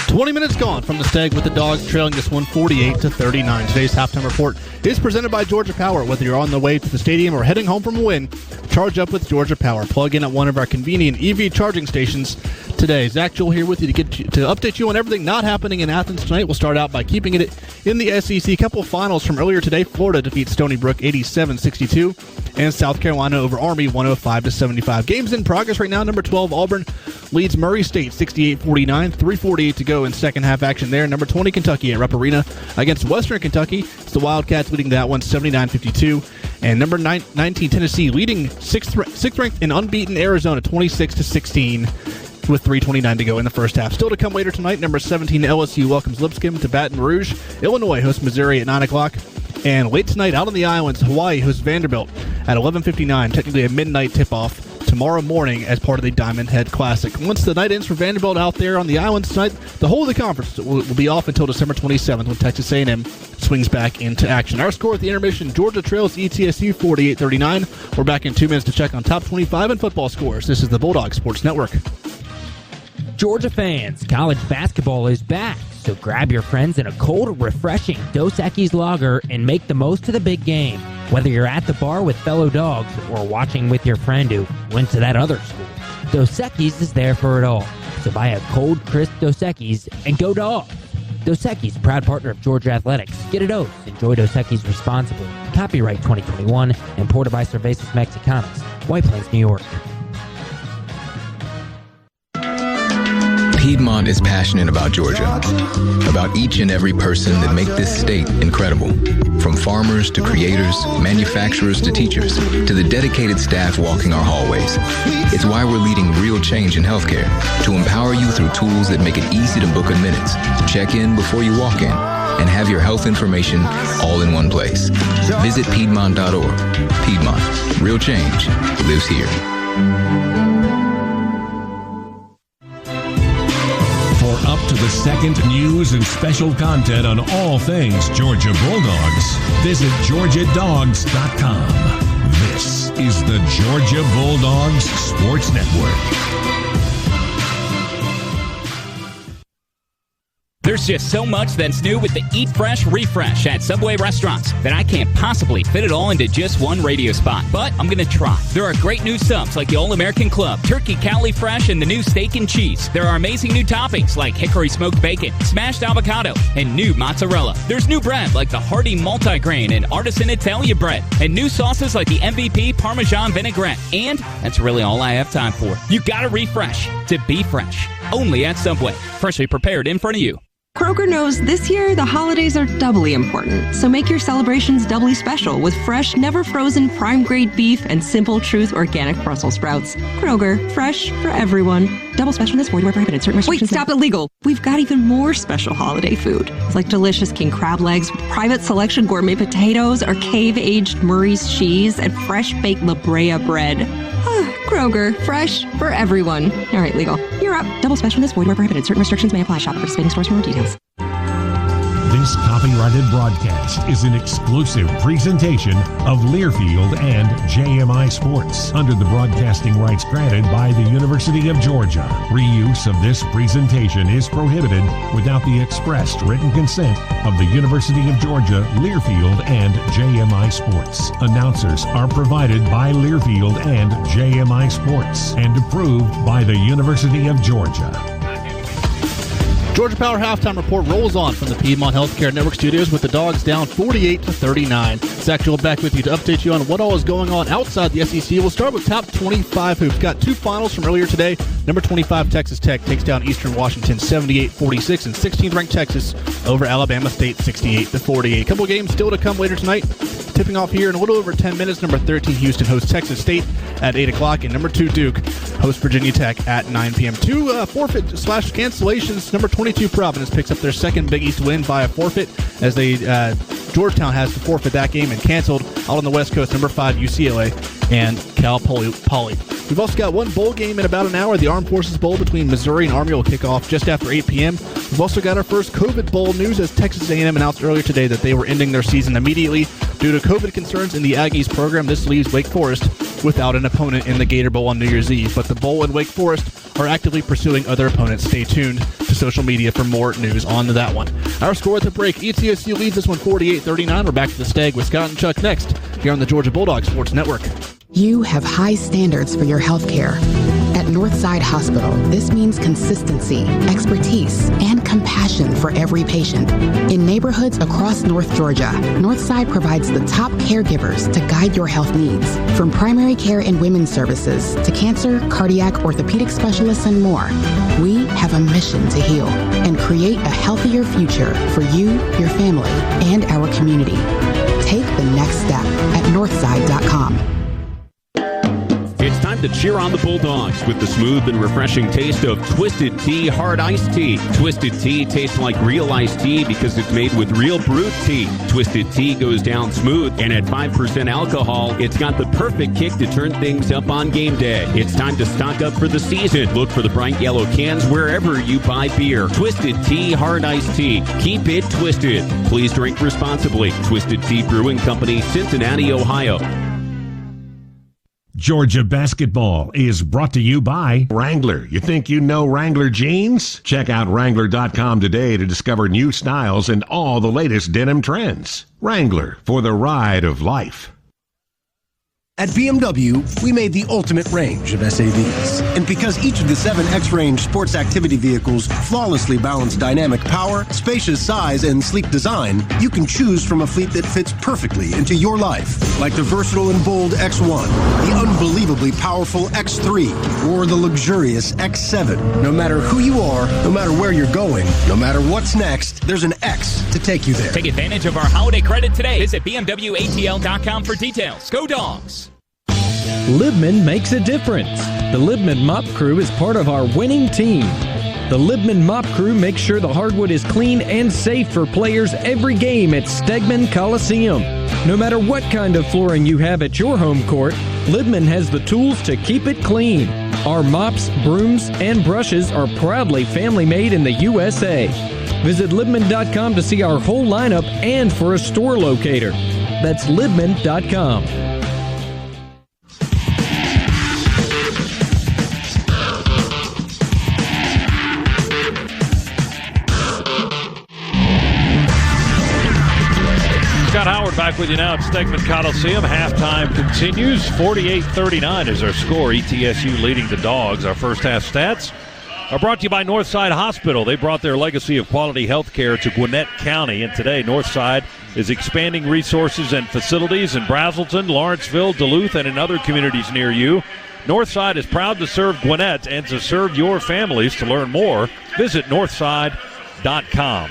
20 minutes gone from the Stag with the Dogs trailing this one 48-39. Today's halftime report is presented by Georgia Power. Whether you're on the way to the stadium or heading home from a win, charge up with Georgia Power. Plug in at one of our convenient EV charging stations today. Zach Jewell here with you to update you on everything not happening in Athens tonight. We'll start out by keeping it in the SEC. A couple finals from earlier today. Florida defeats Stony Brook 87-62, and South Carolina over Army 105-75. Games in progress right now. Number 12 Auburn leads Murray State 68-49. 3:48 to go in second half action there. Number 20 Kentucky at Rupp Arena against Western Kentucky. It's the Wildcats leading that one 79-52. And number 19 Tennessee leading sixth ranked and unbeaten Arizona 26-16 with 3:29 to go in the first half. Still to come later tonight, number 17 LSU welcomes Lipscomb to Baton Rouge. Illinois hosts Missouri at 9 o'clock. And late tonight out on the islands, Hawaii hosts Vanderbilt at 11:59, technically a midnight tip-off tomorrow morning as part of the Diamond Head Classic. Once the night ends for Vanderbilt out there on the islands tonight, the whole of the conference will be off until December 27th when Texas A&M swings back into action. Our score at the intermission, Georgia trails ETSU 48-39. We're back in 2 minutes to check on top 25 and football scores. This is the Bulldog Sports Network. Georgia fans, college basketball is back, so grab your friends in a cold, refreshing Dos Equis lager and make the most of the big game. Whether you're at the bar with fellow dogs or watching with your friend who went to that other school, Dos Equis is there for it all. So buy a cold, crisp Dos Equis and go Dogs. Dos Equis, proud partner of Georgia Athletics. Get a dose. Enjoy Dos Equis responsibly. Copyright 2021. Imported by Cervezas Mexicanas. White Plains, New York. Piedmont is passionate about Georgia, about each and every person that make this state incredible. From farmers to creators, manufacturers to teachers, to the dedicated staff walking our hallways. It's why we're leading real change in healthcare, to empower you through tools that make it easy to book in minutes, check in before you walk in, and have your health information all in one place. Visit Piedmont.org. Piedmont, real change lives here. Up to the second news and special content on all things Georgia Bulldogs, visit GeorgiaDogs.com. This is the Georgia Bulldogs Sports Network. There's just so much that's new with the Eat Fresh Refresh at Subway restaurants that I can't possibly fit it all into just one radio spot, but I'm going to try. There are great new subs like the All-American Club, Turkey Cali Fresh, and the new Steak and Cheese. There are amazing new toppings like hickory smoked bacon, smashed avocado, and new mozzarella. There's new bread like the hearty multigrain and artisan Italia bread, and new sauces like the MVP Parmesan vinaigrette. And that's really all I have time for. You gotta refresh to be fresh. Only at Subway. Freshly prepared in front of you. Kroger knows this year the holidays are doubly important, so make your celebrations doubly special with fresh, never frozen, prime grade beef and Simple Truth organic Brussels sprouts. Kroger, fresh for everyone. Double specialness, void where prohibited. Certain restrictions. Wait, stop illegal. We've got even more special holiday food. It's like delicious king crab legs, private selection gourmet potatoes, or cave-aged Murray's cheese, and fresh baked La Brea bread. Kroger, fresh for everyone. All right, legal. You're up. Double specialness, void where prohibited. Certain restrictions may apply. Shop at participating stores for more details. This copyrighted broadcast is an exclusive presentation of Learfield and JMI Sports under the broadcasting rights granted by the University of Georgia. Reuse of this presentation is prohibited without the expressed written consent of the University of Georgia, Learfield and JMI Sports. Announcers are provided by Learfield and JMI Sports and approved by the University of Georgia. Georgia Power halftime report rolls on from the Piedmont Healthcare Network studios with the Dogs down 48-39. Zach Jewell back with you to update you on what all is going on outside the SEC. We'll start with top 25 hoops. Got two finals from earlier today. Number 25 Texas Tech takes down Eastern Washington 78-46, and 16th ranked Texas over Alabama State 68-48. A couple of games still to come later tonight. Tipping off here in a little over 10 minutes. Number 13 Houston hosts Texas State at 8 o'clock, and number 2 Duke hosts Virginia Tech at 9 p.m. Two forfeit/cancellations. Number 22 Providence picks up their second Big East win by a forfeit as they Georgetown has to forfeit that game and canceled. Out on the West Coast, number 5 UCLA and Cal Poly. We've also got one bowl game in about an hour. The Armed Forces Bowl between Missouri and Army will kick off just after 8 p.m. We've also got our first COVID Bowl news as Texas A&M announced earlier today that they were ending their season immediately due to COVID concerns in the Aggies program. This leaves Wake Forest without an opponent in the Gator Bowl on New Year's Eve. But the Bowl and Wake Forest are actively pursuing other opponents. Stay tuned to social media for more news on that one. Our score at the break, ETSU leads this one 48-39. We're back to the Stag with Scott and Chuck next here on the Georgia Bulldogs Sports Network. You have high standards for your health care. At Northside Hospital, this means consistency, expertise, and compassion for every patient. In neighborhoods across North Georgia, Northside provides the top caregivers to guide your health needs. From primary care and women's services to cancer, cardiac, orthopedic specialists, and more, we have a mission to heal and create a healthier future for you, your family, and our community. Take the next step at northside.com. It's time to cheer on the Bulldogs with the smooth and refreshing taste of Twisted Tea Hard Iced Tea. Twisted Tea tastes like real iced tea because it's made with real brewed tea. Twisted Tea goes down smooth, and at 5% alcohol, it's got the perfect kick to turn things up on game day. It's time to stock up for the season. Look for the bright yellow cans wherever you buy beer. Twisted Tea Hard Iced Tea. Keep it twisted. Please drink responsibly. Twisted Tea Brewing Company, Cincinnati, Ohio. Georgia basketball is brought to you by Wrangler. You think you know Wrangler jeans? Check out Wrangler.com today to discover new styles and all the latest denim trends. Wrangler, for the ride of life. At BMW, we made the ultimate range of SAVs. And because each of the 7 X-Range sports activity vehicles flawlessly balance dynamic power, spacious size, and sleek design, you can choose from a fleet that fits perfectly into your life. Like the versatile and bold X1, the unbelievably powerful X3, or the luxurious X7. No matter who you are, no matter where you're going, no matter what's next, there's an X to take you there. Take advantage of our holiday credit today. Visit BMWATL.com for details. Go Dogs! Libman makes a difference. The Libman Mop Crew is part of our winning team. The Libman Mop Crew makes sure the hardwood is clean and safe for players every game at Stegman Coliseum. No matter what kind of flooring you have at your home court, Libman has the tools to keep it clean. Our mops, brooms, and brushes are proudly family-made in the USA. Visit Libman.com to see our whole lineup and for a store locator. That's Libman.com. Scott Howard back with you now at Stegman Coliseum. Halftime continues. 48-39 is our score. ETSU leading the Dogs. Our first half stats are brought to you by Northside Hospital. They brought their legacy of quality health care to Gwinnett County, and today Northside is expanding resources and facilities in Brazelton, Lawrenceville, Duluth, and in other communities near you. Northside is proud to serve Gwinnett and to serve your families. To learn more, visit northside.com.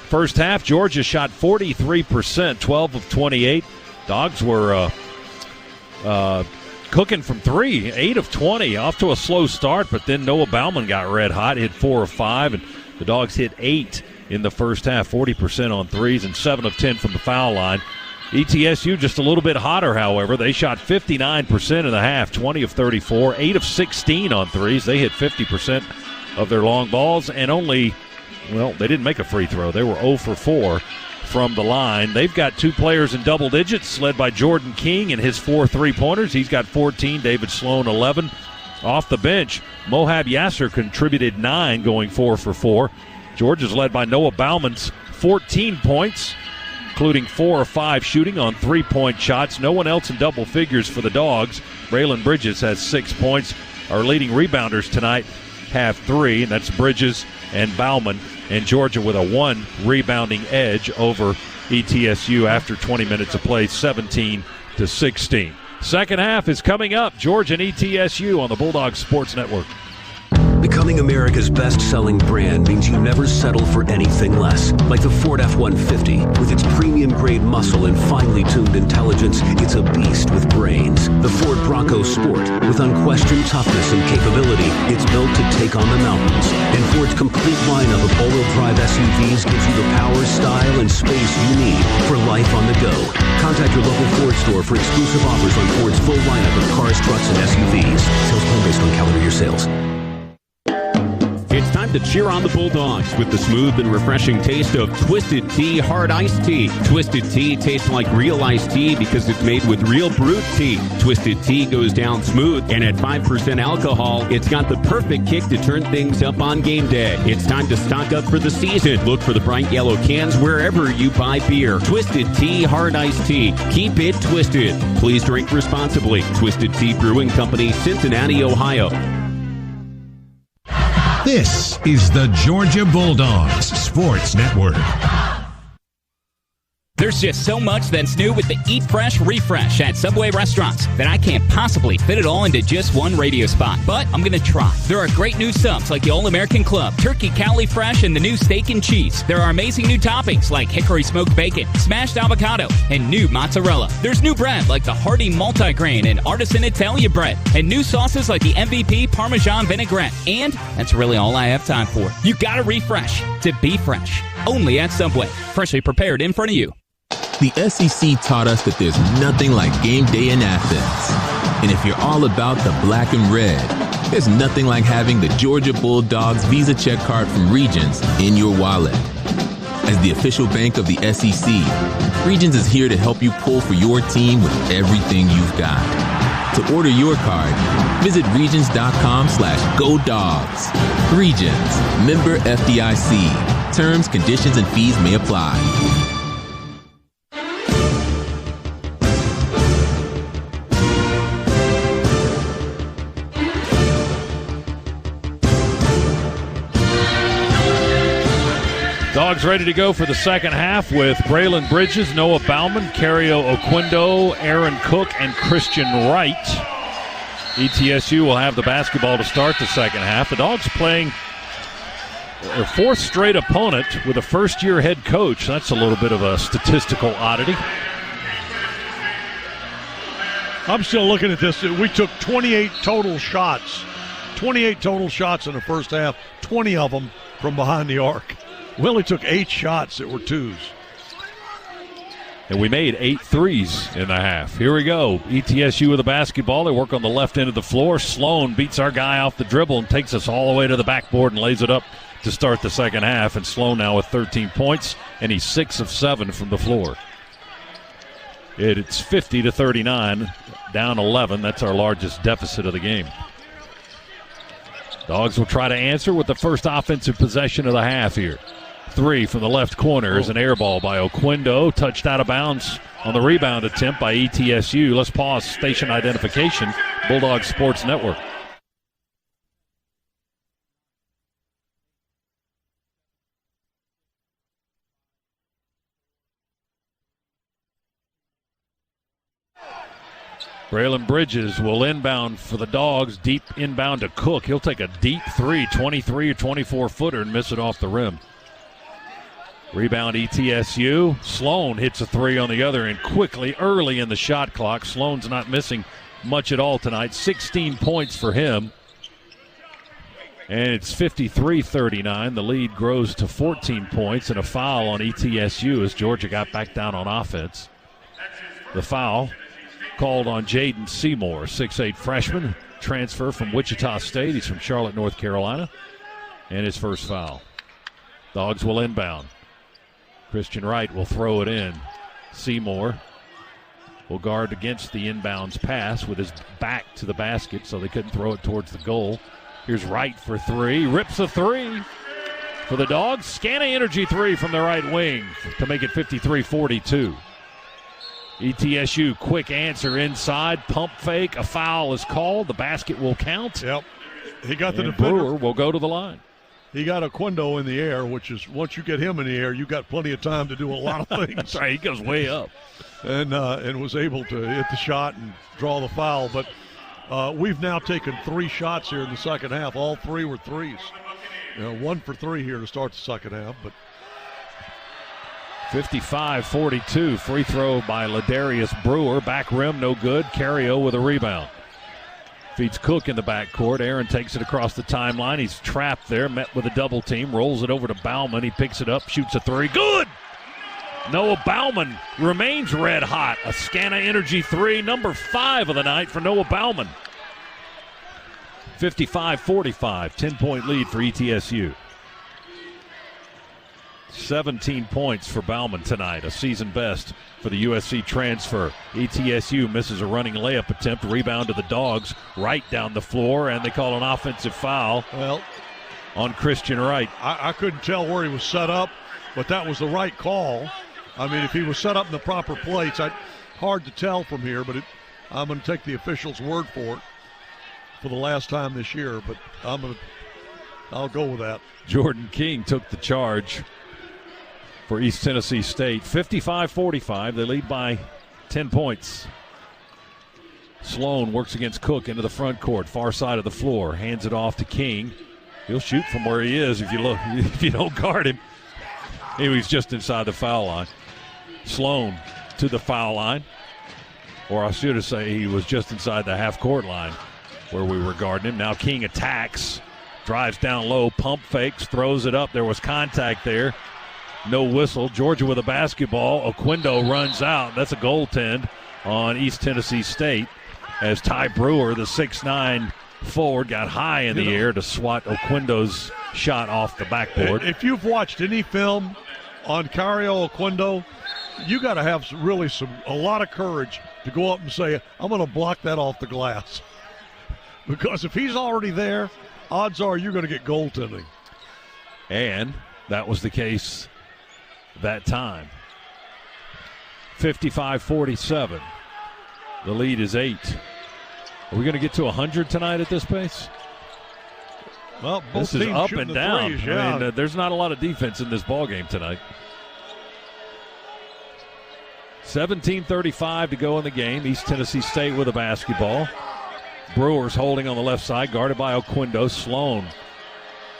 First half, Georgia shot 43%, 12 of 28. Dogs were cooking from 3, 8 of 20. Off to a slow start, but then Noah Bauman got red hot, hit 4 of 5, and the Dogs hit 8 in the first half, 40% on threes and 7 of 10 from the foul line. ETSU just a little bit hotter, however. They shot 59% in the half, 20 of 34, 8 of 16 on threes. They hit 50% of their long balls and only... Well, they didn't make a free throw. They were 0 for 4 from the line. They've got 2 players in double digits, led by Jordan King and his 4 3-pointers. He's got 14, David Sloan 11. Off the bench, Mohab Yasser contributed 9, going 4 for 4. Georgia's led by Noah Bauman's 14 points, including 4 or 5 shooting on 3-point shots. No one else in double figures for the Dogs. Braylon Bridges has 6 points. Our leading rebounders tonight have 3, and that's Bridges and Bauman. And Georgia with a 1 rebounding edge over ETSU after 20 minutes of play, 17-16. Second half is coming up. Georgia and ETSU on the Bulldogs Sports Network. Becoming America's best-selling brand means you never settle for anything less. Like the Ford F-150, with its premium-grade muscle and finely tuned intelligence, it's a beast with brains. The Ford Bronco Sport, with unquestioned toughness and capability, it's built to take on the mountains. And Ford's complete lineup of all-wheel drive SUVs gives you the power, style, and space you need for life on the go. Contact your local Ford store for exclusive offers on Ford's full lineup of cars, trucks, and SUVs. Sales plan based on calendar year sales. It's time to cheer on the Bulldogs with the smooth and refreshing taste of Twisted Tea Hard Iced Tea. Twisted Tea tastes like real iced tea because it's made with real brewed tea. Twisted Tea goes down smooth, and at 5% alcohol, it's got the perfect kick to turn things up on game day. It's time to stock up for the season. Look for the bright yellow cans wherever you buy beer. Twisted Tea Hard Iced Tea. Keep it twisted. Please drink responsibly. Twisted Tea Brewing Company, Cincinnati, Ohio. This is the Georgia Bulldogs Sports Network. There's just so much that's new with the Eat Fresh Refresh at Subway restaurants that I can't possibly fit it all into just one radio spot. But I'm going to try. There are great new subs like the All-American Club, Turkey Cowley Fresh, and the new Steak and Cheese. There are amazing new toppings like hickory smoked bacon, smashed avocado, and new mozzarella. There's new bread like the Hearty Multigrain and Artisan Italia bread, and new sauces like the MVP Parmesan Vinaigrette. And that's really all I have time for. You gotta refresh to be fresh. Only at Subway. Freshly prepared in front of you. The SEC taught us that there's nothing like game day in Athens. And if you're all about the black and red, there's nothing like having the Georgia Bulldogs Visa check card from Regions in your wallet. As the official bank of the SEC, Regions is here to help you pull for your team with everything you've got. To order your card, visit regions.com/GoDogs. Regions, member FDIC. Terms, conditions, and fees may apply. Dogs ready to go for the second half with Braylon Bridges, Noah Bauman, Cario Oquindo, Aaron Cook, and Christian Wright. ETSU will have the basketball to start the second half. The Dogs playing their fourth straight opponent with a first-year head coach. That's a little bit of a statistical oddity. I'm still looking at this. We took 28 total shots. 28 total shots in the first half, 20 of them from behind the arc. We only took 8 shots that were twos. And we made 8 threes in the half. Here we go. ETSU with the basketball. They work on the left end of the floor. Sloan beats our guy off the dribble and takes us all the way to the backboard and lays it up to start the second half. And Sloan now with 13 points, and he's 6 of 7 from the floor. It's 50-39, down 11. That's our largest deficit of the game. Dogs will try to answer with the first offensive possession of the half here. 3 from the left corner is an air ball by Oquindo, touched out of bounds on the rebound attempt by ETSU. Let's pause station identification. Bulldog Sports Network. Braylon Bridges will inbound for the Dogs, deep inbound to Cook. He'll take a deep 3, 23 or 24-footer and miss it off the rim. Rebound ETSU. Sloan hits a 3 on the other and quickly, early in the shot clock. Sloan's not missing much at all tonight. 16 points for him. And it's 53-39. The lead grows to 14 points and a foul on ETSU as Georgia got back down on offense. The foul called on Jaden Seymour, 6'8 freshman, transfer from Wichita State. He's from Charlotte, North Carolina. And his first foul. Dogs will inbound. Christian Wright will throw it in. Seymour will guard against the inbounds pass with his back to the basket so they couldn't throw it towards the goal. Here's Wright for 3. Rips a 3 for the Dogs. Scana Energy 3 from the right wing to make it 53-42. ETSU quick answer inside. Pump fake. A foul is called. The basket will count. Yep. He got the and defender. Brewer will go to the line. He got Oquindo in the air, which is once you get him in the air, you got plenty of time to do a lot of things. That's right. He goes way up. And was able to hit the shot and draw the foul. But we've now taken 3 shots here in the second half. All 3 were threes. 1 for 3 here to start the second half. But 55-42. Free throw by Ladarius Brewer. Back rim, no good. Cario with a rebound. Feeds Cook in the backcourt. Aaron takes it across the timeline. He's trapped there, met with a double team. Rolls it over to Bauman. He picks it up, shoots a 3. Good! Noah Bauman remains red hot. A Scana Energy 3, number 5 of the night for Noah Bauman. 55-45, 10-point lead for ETSU. 17 points for Bauman tonight, a season best for the USC transfer. ETSU misses a running layup attempt, rebound to the Dogs, right down the floor, and they call an offensive foul on Christian Wright. I couldn't tell where he was set up, but that was the right call. I mean, if he was set up in the proper place, hard to tell from here, but I'm going to take the official's word for it for the last time this year, but I'll go with that. Jordan King took the charge for East Tennessee State. 55-45. They lead by 10 points. Sloan works against Cook into the front court, far side of the floor. Hands it off to King. He'll shoot from where he is if you don't guard him. He was just inside the foul line. Sloan to the foul line. Or I should have said he was just inside the half-court line where we were guarding him. Now King attacks, drives down low, pump fakes, throws it up. There was contact there. No whistle. Georgia with a basketball. Oquindo runs out. That's a goaltend on East Tennessee State as Ty Brewer, the 6'9 forward, got high in the air to swat Oquindo's shot off the backboard. If you've watched any film on Cario Oquindo, you got to have a lot of courage to go up and say, I'm going to block that off the glass. Because if he's already there, odds are you're going to get goaltending. And that was the case that time. 55-47. The lead is 8. Are we going to get to 100 tonight at this pace? Well, both this is teams up shooting and the down. threes, yeah. I mean, there's not a lot of defense in this ballgame tonight. 17:35 to go in the game. East Tennessee State with a basketball. Brewers holding on the left side, guarded by Oquendo. Sloan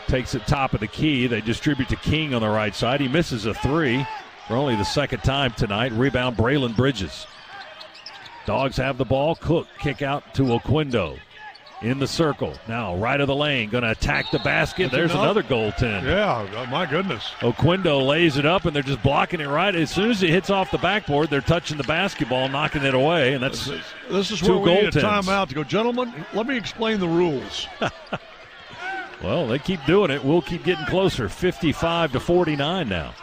takes it top of the key. They distribute to King on the right side. He misses a three for only the second time tonight. Rebound, Braylon Bridges. Dogs have the ball. Cook kick out to Oquendo. In the circle. Now right of the lane. Going to attack the basket. There's another goaltend. Yeah, my goodness. Oquendo lays it up, and they're just blocking it right. As soon as it hits off the backboard, they're touching the basketball, knocking it away, and that's This is two where we need a goaltends. timeout to go, gentlemen, let me explain the rules. Well, they keep doing it. We'll keep getting closer. 55-49 now.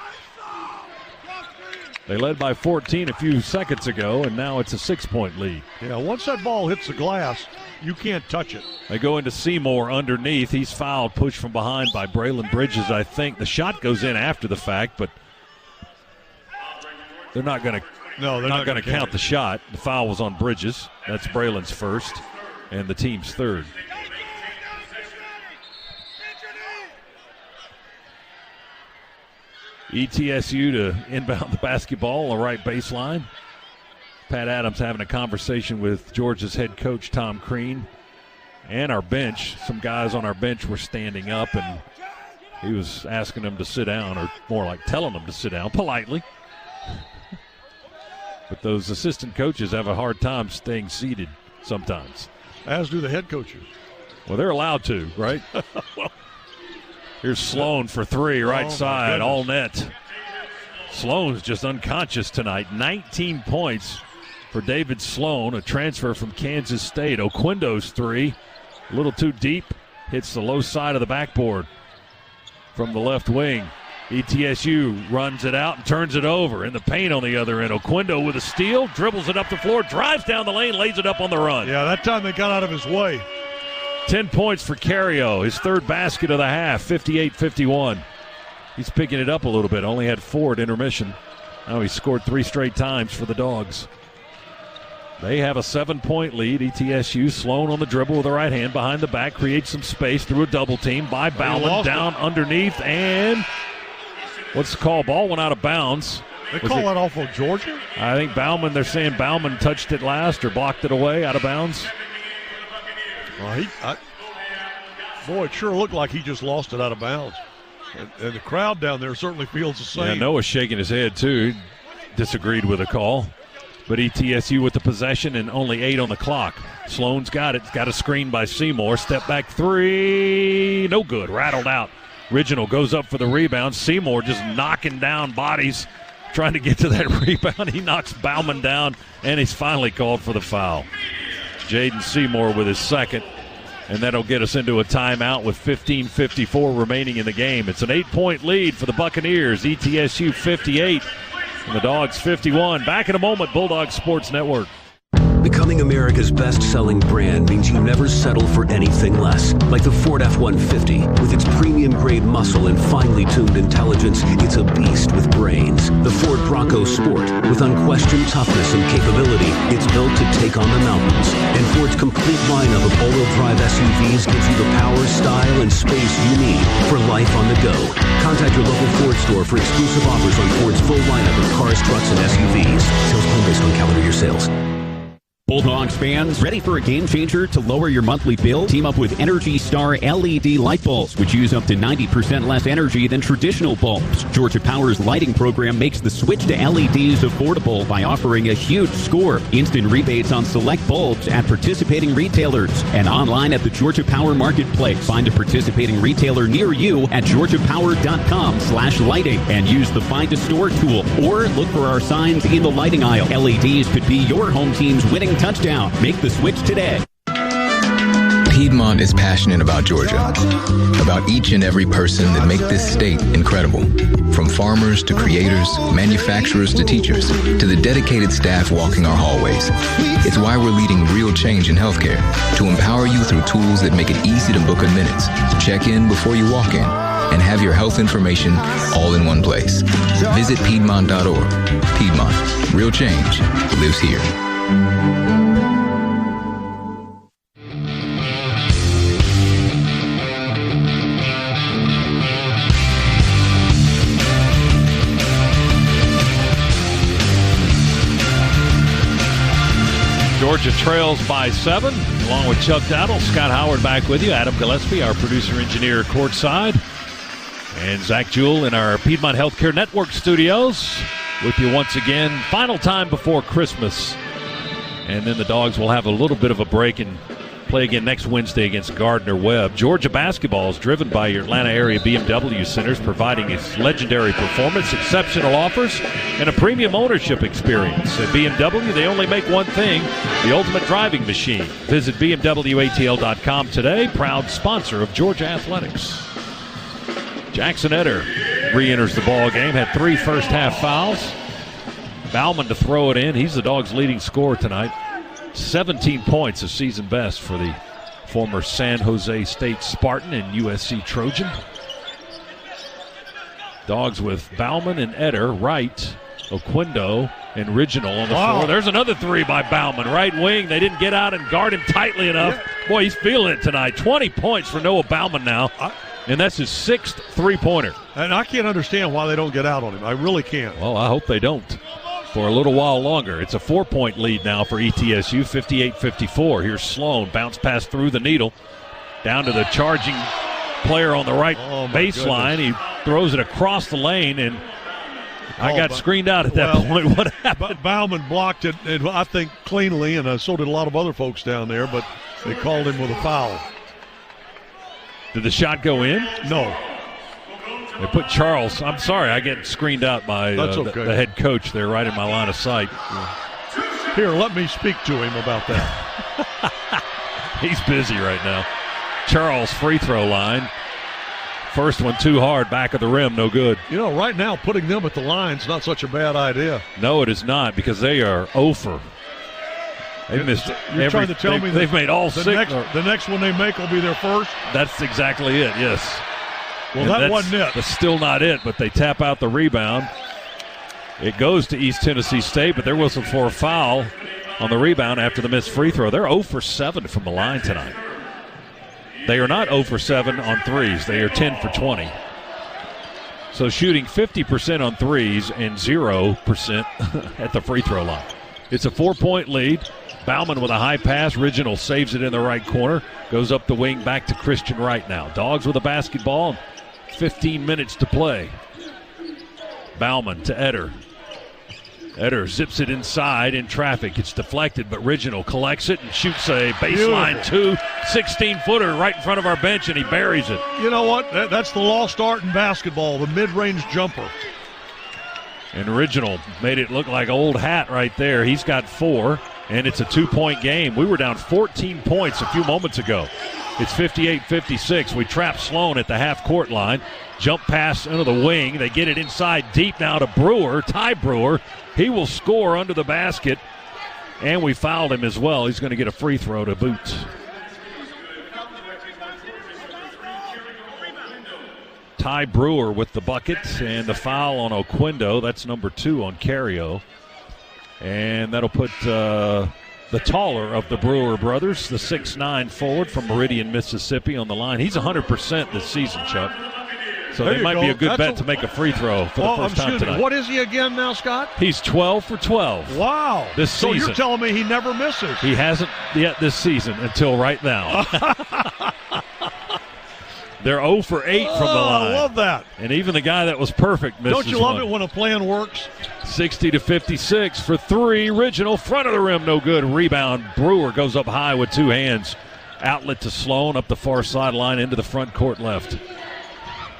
They led by 14 a few seconds ago, and now it's a 6-point lead. Yeah, once that ball hits the glass, you can't touch it. They go into Seymour underneath. He's fouled, pushed from behind by Braylon Bridges, I think. The shot goes in after the fact, but they're not going to they're not going to count the shot. The foul was on Bridges. That's Braylon's first and the team's third. ETSU to inbound the basketball on the right baseline. Pat Adams having a conversation with Georgia's head coach, Tom Crean, and our bench. Some guys on our bench were standing up, and he was asking them to sit down, or more like telling them to sit down politely. But those assistant coaches have a hard time staying seated sometimes. As do the head coaches. Well, they're allowed to, right? Here's Sloan for three, right side, all net. Sloan's just unconscious tonight. 19 points for David Sloan, a transfer from Kansas State. Oquendo's three, a little too deep, hits the low side of the backboard from the left wing. ETSU runs it out and turns it over in the paint on the other end. Oquendo with a steal, dribbles it up the floor, drives down the lane, lays it up on the run. Yeah, that time they got out of his way. 10 points for Cario, his third basket of the half, 58-51. He's picking it up a little bit, only had 4 at intermission. Now he scored 3 straight times for the Dogs. They have a 7-point lead. ETSU, Sloan on the dribble with the right hand behind the back, creates some space through a double team by Bauman, down underneath, and what's the call? Ball went out of bounds. They call that off of Georgia? I think Bauman, they're saying Bauman touched it last or blocked it away out of bounds. Well, boy, it sure looked like he just lost it out of bounds. And the crowd down there certainly feels the same. Yeah, Noah's shaking his head, too. He disagreed with the call. But ETSU with the possession and only 8 on the clock. Sloan's got it. Got a screen by Seymour. Step back three. No good. Rattled out. Original goes up for the rebound. Seymour just knocking down bodies, trying to get to that rebound. He knocks Bauman down, and he's finally called for the foul. Jaden Seymour with his second, and that'll get us into a timeout with 15:54 remaining in the game. It's an 8-point lead for the Buccaneers. ETSU 58 and the Dogs 51. Back in a moment, Bulldog Sports Network. Becoming America's best-selling brand means you never settle for anything less. Like the Ford F-150. With its premium-grade muscle and finely tuned intelligence, it's a beast with brains. The Ford Bronco Sport. With unquestioned toughness and capability, it's built to take on the mountains. And Ford's complete lineup of all-wheel drive SUVs gives you the power, style, and space you need for life on the go. Contact your local Ford store for exclusive offers on Ford's full lineup of cars, trucks, and SUVs. Sales plan based on calendar year sales. Bulldogs fans, ready for a game changer to lower your monthly bill? Team up with Energy Star LED light bulbs, which use up to 90% less energy than traditional bulbs. Georgia Power's lighting program makes the switch to LEDs affordable by offering a huge score. Instant rebates on select bulbs at participating retailers and online at the Georgia Power Marketplace. Find a participating retailer near you at georgiapower.com/lighting and use the Find a Store tool, or look for our signs in the lighting aisle. LEDs could be your home team's winning touchdown. Make the switch today. Piedmont is passionate about Georgia, about each and every person that make this state incredible. From farmers to creators, manufacturers to teachers, to the dedicated staff walking our hallways. It's why we're leading real change in healthcare, to empower you through tools that make it easy to book in minutes, check in before you walk in, and have your health information all in one place. Visit Piedmont.org. Piedmont. Real change lives here. Georgia trails by 7, along with Chuck Dowdle. Scott Howard back with you. Adam Gillespie, our producer-engineer, courtside. And Zach Jewell in our Piedmont Healthcare Network studios with you once again. Final time before Christmas. And then the Dogs will have a little bit of a break and play again next Wednesday against Gardner-Webb. Georgia basketball is driven by your Atlanta area BMW centers, providing its legendary performance, exceptional offers, and a premium ownership experience. At BMW, they only make one thing, the ultimate driving machine. Visit BMWATL.com today, proud sponsor of Georgia Athletics. Jackson Etter re-enters the ball game, had 3 first-half fouls. Bauman to throw it in. He's the Dogs' leading scorer tonight. 17 points, a season best for the former San Jose State Spartan and USC Trojan. Dogs with Bauman and Etter, Wright, Oquendo, and Riginal on the floor. There's another 3 by Bauman. Right wing, they didn't get out and guard him tightly enough. Yeah. Boy, he's feeling it tonight. 20 points for Noah Bauman now. And that's his 6th three-pointer. And I can't understand why they don't get out on him. I really can't. Well, I hope they don't for a little while longer. It's a 4-point lead now for ETSU, 58-54. Here's Sloan, bounce pass through the needle, down to the charging player on the right baseline. He throws it across the lane, and I got screened out at that point. What happened? Bauman blocked it, and I think cleanly, and so did a lot of other folks down there, but they called him with a foul. Did the shot go in? No. They put Charles. I'm sorry, I get screened out by the head coach there right in my line of sight. Yeah. Here, let me speak to him about that. He's busy right now. Charles, free throw line. First one too hard, back of the rim, no good. You know, right now, putting them at the line's not such a bad idea. No, it is not, because they are 0 for. They missed You're trying to tell me they've made all 6. The next one they make will be their first? That's exactly it, yes. Well, that wasn't it. That's still not it, but they tap out the rebound. It goes to East Tennessee State, but they're whistled for a foul on the rebound after the missed free throw. They're 0 for 7 from the line tonight. They are not 0 for 7 on threes. They are 10 for 20. So shooting 50% on threes and 0% at the free throw line. It's a 4-point lead. Bauman with a high pass. Riginal saves it in the right corner. Goes up the wing back to Christian Wright now. Dogs with a basketball. 15 minutes to play. Bauman to Etter. Etter zips it inside in traffic. It's deflected, but Riginal collects it and shoots a baseline 16-footer right in front of our bench, and he buries it. You know what? That's the lost art in basketball, the mid-range jumper. And Riginal made it look like old hat right there. He's got 4, and it's a 2-point game. We were down 14 points a few moments ago. It's 58-56. We trap Sloan at the half-court line. Jump pass into the wing. They get it inside deep now to Brewer, Ty Brewer. He will score under the basket, and we fouled him as well. He's going to get a free throw to boot. Ty Brewer with the bucket and the foul on Oquendo. That's number 2 on Cario. And that'll put the taller of the Brewer brothers, the 6'9" forward from Meridian, Mississippi, on the line. He's 100% this season, Chuck. So they might be a good bet to make a free throw for the first time tonight. What is he again now, Scott? He's 12 for 12. Wow. This season. So you're telling me he never misses? He hasn't yet this season until right now. They're 0 for 8 from the line. I love that. And even the guy that was perfect misses. Don't you love it when a plan works? 60-56 for 3. Riginal, front of the rim, no good. Rebound. Brewer goes up high with 2 hands. Outlet to Sloan up the far sideline into the front court left.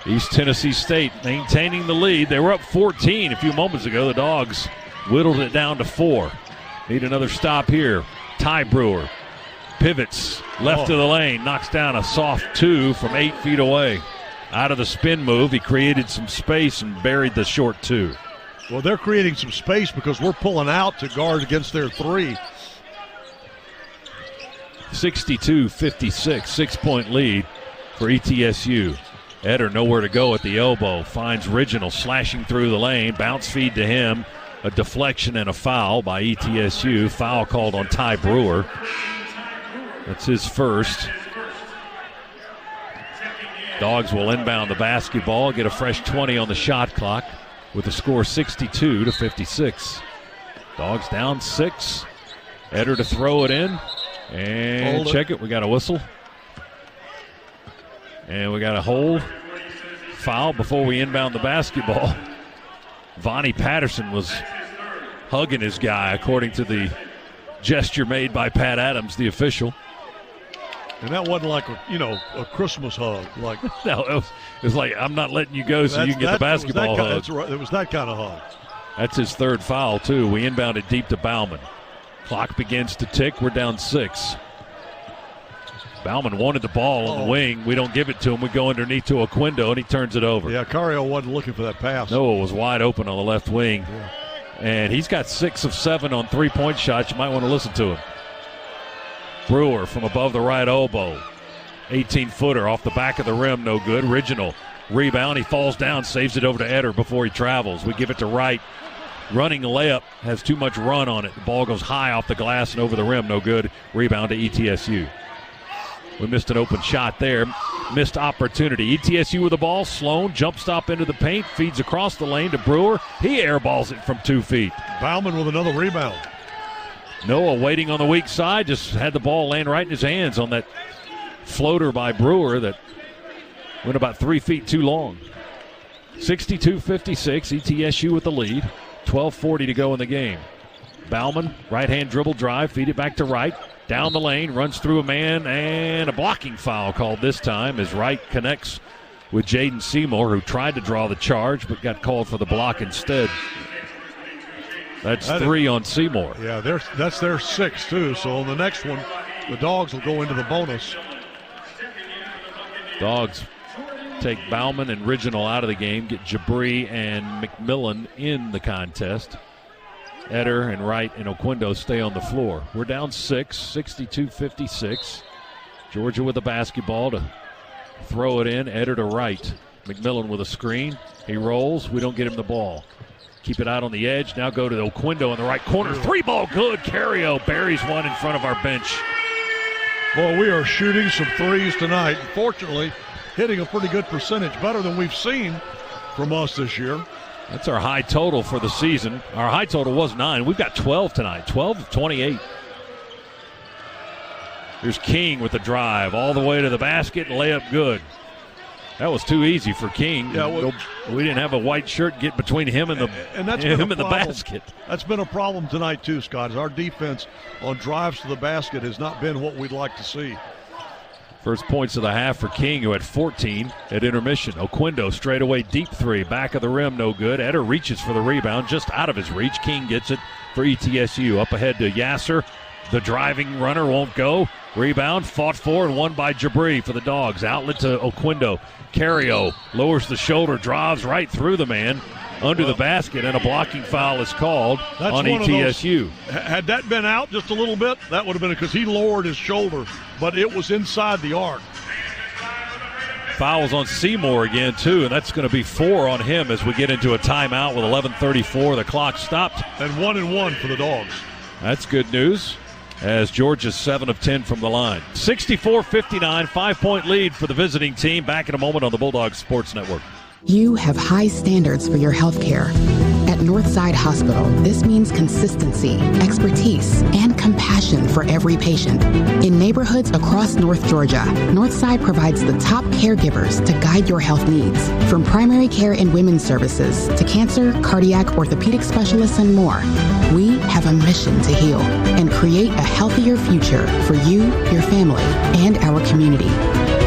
East Tennessee State maintaining the lead. They were up 14 a few moments ago. The Dogs whittled it down to 4. Need another stop here. Ty Brewer pivots left of the lane, knocks down a soft 2 from 8 feet away. Out of the spin move, he created some space and buried the short 2. Well, they're creating some space because we're pulling out to guard against their 3. 62-56, 6-point lead for ETSU. Etter nowhere to go at the elbow. Finds Riginal slashing through the lane. Bounce feed to him. A deflection and a foul by ETSU. Foul called on Ty Brewer. That's his first. Dogs will inbound the basketball, get a fresh 20 on the shot clock with the score 62-56. Dogs down 6. Eder to throw it in. And Hold check it. We got a whistle. And we got a hold. Foul before we inbound the basketball. Vonnie Patterson was hugging his guy, according to the gesture made by Pat Adams, the official. And that wasn't like a Christmas hug. Like no, it was like, I'm not letting you go so you can get the basketball hug. That's right. It was that kind of hug. That's his third foul, too. We inbounded deep to Bauman. Clock begins to tick. We're down 6. Bauman wanted the ball on the wing. We don't give it to him. We go underneath to Oquendo, and he turns it over. Yeah, Cario wasn't looking for that pass. Noah was wide open on the left wing. Yeah. And he's got 6 of 7 on three-point shots. You might want to listen to him. Brewer from above the right elbow. 18-footer off the back of the rim, no good. Original rebound. He falls down, saves it over to Eder before he travels. We give it to Wright. Running layup, has too much run on it. The ball goes high off the glass and over the rim, no good. Rebound to ETSU. We missed an open shot there. Missed opportunity. ETSU with the ball. Sloan jump stop into the paint. Feeds across the lane to Brewer. He airballs it from 2 feet. Bauman with another rebound. Noah waiting on the weak side. Just had the ball laying right in his hands on that floater by Brewer that went about 3 feet too long. 62-56. ETSU with the lead. 12:40 to go in the game. Bauman, right-hand dribble drive. Feed it back to Wright. Down the lane, runs through a man, and a blocking foul called this time as Wright connects with Jaden Seymour, who tried to draw the charge but got called for the block instead. That's 3 on Seymour. Yeah, that's their 6th, too. So on the next one, the Dogs will go into the bonus. Dogs take Bauman and Original out of the game, get Jabri and McMillan in the contest. Eder and Wright and Oquendo stay on the floor. We're down 6, 62-56. Georgia with the basketball to throw it in. Eder to Wright. McMillan with a screen. He rolls. We don't get him the ball. Keep it out on the edge. Now go to Oquendo in the right corner. 3-ball good. Cario buries one in front of our bench. Well, we are shooting some threes tonight. Fortunately, hitting a pretty good percentage, better than we've seen from us this year. That's our high total for the season. Our high total was 9. We've got 12 tonight, 12 of 28. Here's King with the drive all the way to the basket and layup good. That was too easy for King. Yeah, well, we didn't have a white shirt get between him and the basket. That's been a problem tonight too, Scott. Is our defense on drives to the basket has not been what we'd like to see. First points of the half for King, who had 14 at intermission. Oquendo straight away deep 3, back of the rim, no good. Eder reaches for the rebound, just out of his reach. King gets it for ETSU. Up ahead to Yasser. The driving runner won't go. Rebound, fought for and won by Jabri for the Dogs. Outlet to Oquendo. Cario lowers the shoulder, drives right through the man under the basket, and a blocking foul is called on ETSU. Had that been out just a little bit, that would have been because he lowered his shoulder, but it was inside the arc. Fouls on Seymour again, too, and that's going to be 4 on him as we get into a timeout with 11:34. The clock stopped. And 1-1 for the Dogs. That's good news, as Georgia's 7 of 10 from the line. 64-59, 5-point lead for the visiting team. Back in a moment on the Bulldogs Sports Network. You have high standards for your health care. At Northside Hospital, this means consistency, expertise, and compassion for every patient. In neighborhoods across North Georgia, Northside provides the top caregivers to guide your health needs. From primary care and women's services to cancer, cardiac, orthopedic specialists, and more, we have a mission to heal and create a healthier future for you, your family, and our community.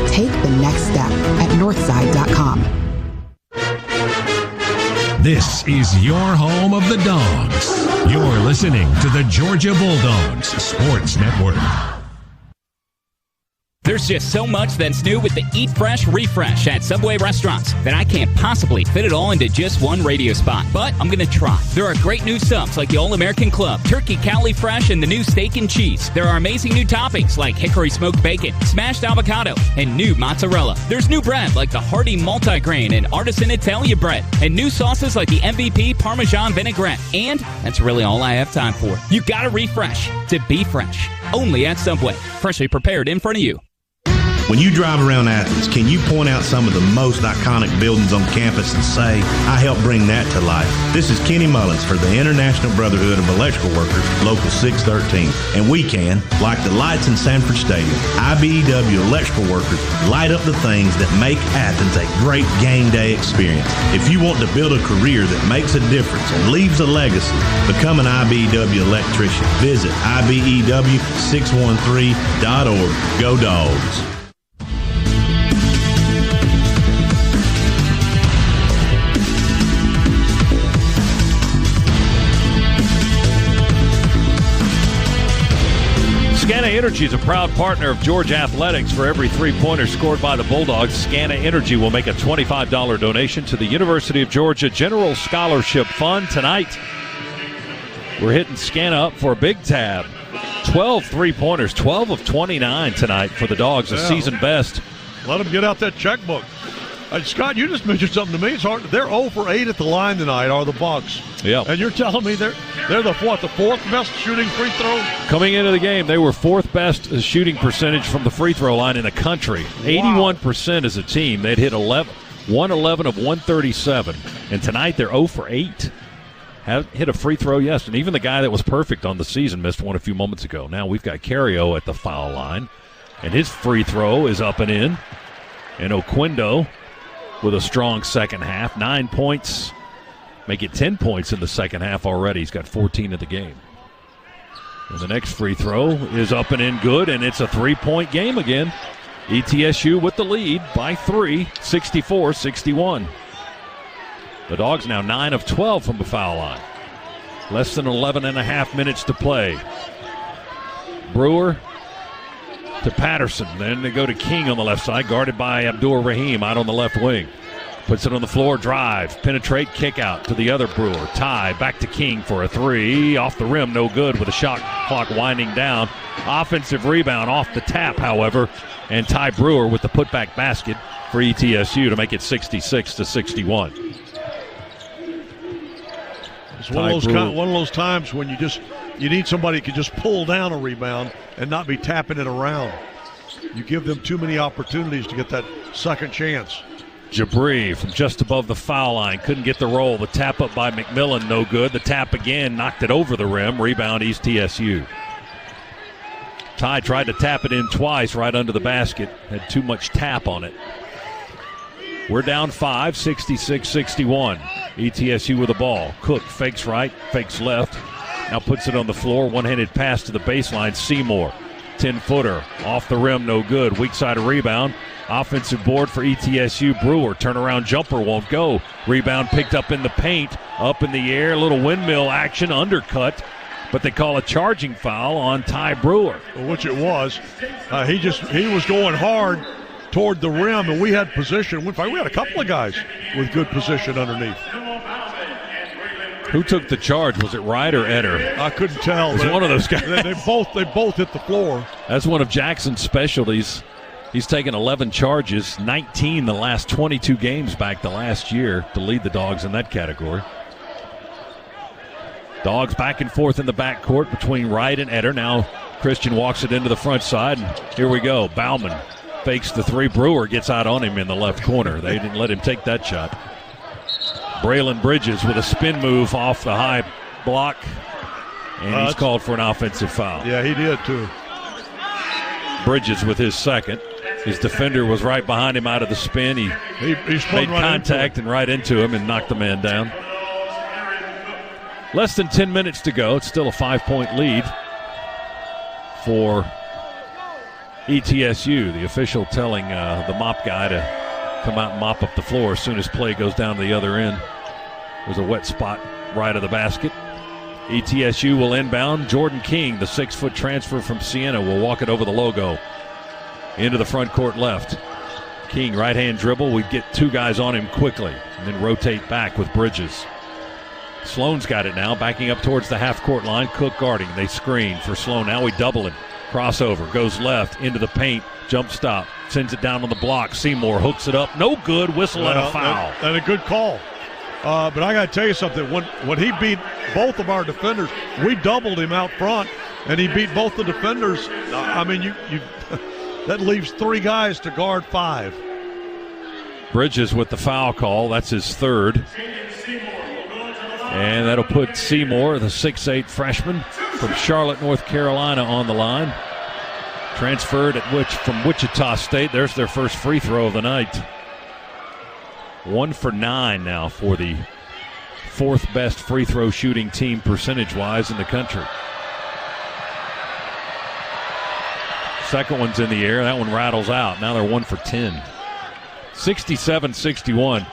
Take the next step at northside.com. This is your home of the Dogs. You're listening to the Georgia Bulldogs Sports Network. There's just so much that's new with the Eat Fresh Refresh at Subway restaurants that I can't possibly fit it all into just one radio spot. But I'm going to try. There are great new subs like the All-American Club, Turkey Cali Fresh, and the new Steak and Cheese. There are amazing new toppings like hickory smoked bacon, smashed avocado, and new mozzarella. There's new bread like the hearty multigrain and artisan Italia bread, and new sauces like the MVP Parmesan vinaigrette. And that's really all I have time for. You gotta refresh to be fresh. Only at Subway. Freshly prepared in front of you. When you drive around Athens, can you point out some of the most iconic buildings on campus and say, I helped bring that to life? This is Kenny Mullins for the International Brotherhood of Electrical Workers, Local 613. And we can, like the lights in Sanford Stadium, IBEW electrical workers light up the things that make Athens a great game day experience. If you want to build a career that makes a difference and leaves a legacy, become an IBEW electrician. Visit IBEW613.org. Go Dogs. Scana Energy is a proud partner of Georgia Athletics. For every three-pointer scored by the Bulldogs, Scana Energy will make a $25 donation to the University of Georgia General Scholarship Fund. Tonight, we're hitting Scana up for a big tab. 12 three-pointers, 12 of 29 tonight for the Dogs, a season best. Let them get out that checkbook. Scott, you just mentioned something to me. It's hard. They're 0 for 8 at the line tonight, are the Bucs. Yeah. And you're telling me they're the fourth best shooting free throw? Coming into the game, they were fourth best shooting percentage from the free throw line in the country. Wow. 81% as a team. They'd hit 111 of 137. And tonight they're 0 for 8. Hit a free throw, yes. And even the guy that was perfect on the season missed one a few moments ago. Now we've got Cario at the foul line. And his free throw is up and in. And Oquendo with a strong second half. 9 points. Make it 10 points in the second half already. He's got 14 in the game. And the next free throw is up and in good, and it's a three-point game again. ETSU with the lead by 3, 64-61. The Dogs now 9 of 12 from the foul line. Less than 11 and a half minutes to play. Brewer to Patterson. Then they go to King on the left side, guarded by Abdur Rahim out on the left wing. Puts it on the floor, drive, penetrate, kick out to the other Brewer. Ty back to King for a three. Off the rim, no good with the shot clock winding down. Offensive rebound off the tap, however. And Ty Brewer with the putback basket for ETSU to make it 66-61. It's one of those times when you need somebody who can just pull down a rebound and not be tapping it around. You give them too many opportunities to get that second chance. Jabri from just above the foul line. Couldn't get the roll. The tap up by McMillan, no good. The tap again, knocked it over the rim. Rebound East TSU. Ty tried to tap it in twice right under the basket. Had too much tap on it. We're down 5, 66-61. ETSU with the ball. Cook fakes right, fakes left. Now puts it on the floor. One-handed pass to the baseline. Seymour. 10-footer. Off the rim, no good. Weak side rebound. Offensive board for ETSU. Brewer. Turnaround jumper won't go. Rebound picked up in the paint. Up in the air. Little windmill action. Undercut. But they call a charging foul on Ty Brewer. Which it was. He was going hard toward the rim, and we had position. In fact, we had a couple of guys with good position underneath. Who took the charge? Was it Wright or Eder? I couldn't tell. It was one of those guys. They both hit the floor. That's one of Jackson's specialties. He's taken 11 charges, 19 the last 22 games back the last year to lead the Dogs in that category. Dogs back and forth in the backcourt between Wright and Eder. Now Christian walks it into the front side, and here we go. Bauman fakes the three. Brewer gets out on him in the left corner. They didn't let him take that shot. Braylon Bridges with a spin move off the high block, and he's called for an offensive foul. Yeah, he did too. Bridges with his second. His defender was right behind him out of the spin. He made contact and right into him and knocked the man down. Less than 10 minutes to go. It's still a 5-point lead for ETSU. The official telling the mop guy to come out and mop up the floor as soon as play goes down to the other end. There's a wet spot right of the basket. ETSU will inbound. Jordan King, the 6-foot transfer from Siena, will walk it over the logo. Into the front court left. King, right-hand dribble. We get two guys on him quickly and then rotate back with Bridges. Sloan's got it now, backing up towards the half-court line. Cook guarding. They screen for Sloan. Now we double him. Crossover. Goes left into the paint. Jump stop. Sends it down on the block. Seymour hooks it up. No good. Whistle and a foul. And a good call. But I got to tell you something. When he beat both of our defenders, we doubled him out front, and he beat both the defenders. I mean, That leaves 3 guys to guard 5. Bridges with the foul call. That's his third. And that'll put Seymour, the 6'8 freshman from Charlotte, North Carolina, on the line. Transferred from Wichita State. There's their first free throw of the night. 1 for 9 now for the 4th best free throw shooting team percentage-wise in the country. Second one's in the air. That one rattles out. Now they're 1 for 10. 67-61.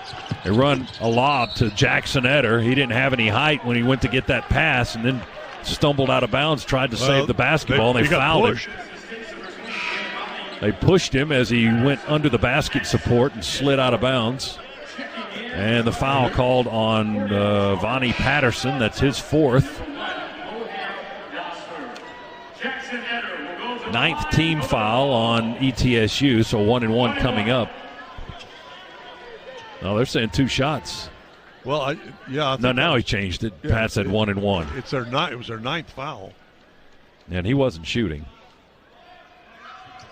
They run a lob to Jackson Eder. He didn't have any height when he went to get that pass and then stumbled out of bounds, tried to save the basketball, and they fouled him. They pushed him as he went under the basket support and slid out of bounds. And the foul called on Vonnie Patterson. That's his 4th. 9th team foul on ETSU, so 1-1 coming up. No, they're saying 2 shots. Well, I think now he changed it. Yeah, Pat said 1-1. It was their 9th foul. And he wasn't shooting.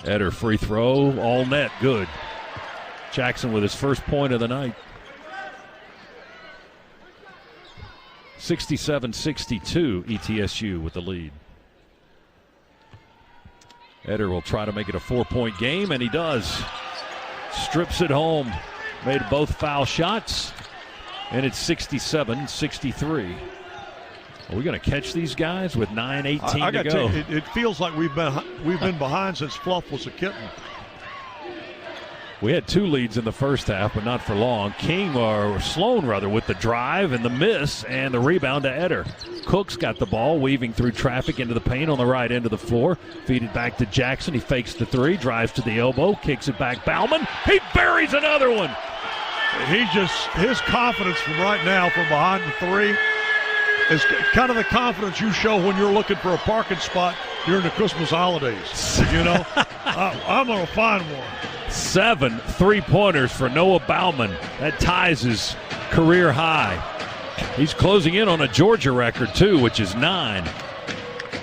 Eder free throw, all net, good. Jackson with his first point of the night. 67-62, ETSU with the lead. Eder will try to make it a 4-point game, and he does. Strips it home. Made both foul shots, and it's 67-63. Are we going to catch these guys with 9:18 to go? It feels like we've been behind since Fluff was a kitten. We had 2 leads in the first half, but not for long. Sloan with the drive and the miss and the rebound to Eder. Cook's got the ball, weaving through traffic into the paint on the right end of the floor. Feed it back to Jackson. He fakes the 3, drives to the elbow, kicks it back. Bauman, he buries another one. His confidence from right now from behind the 3 is kind of the confidence you show when you're looking for a parking spot during the Christmas holidays. I'm going to find one. 7 3-pointers for Noah Bauman. That ties his career high. He's closing in on a Georgia record, too, which is 9.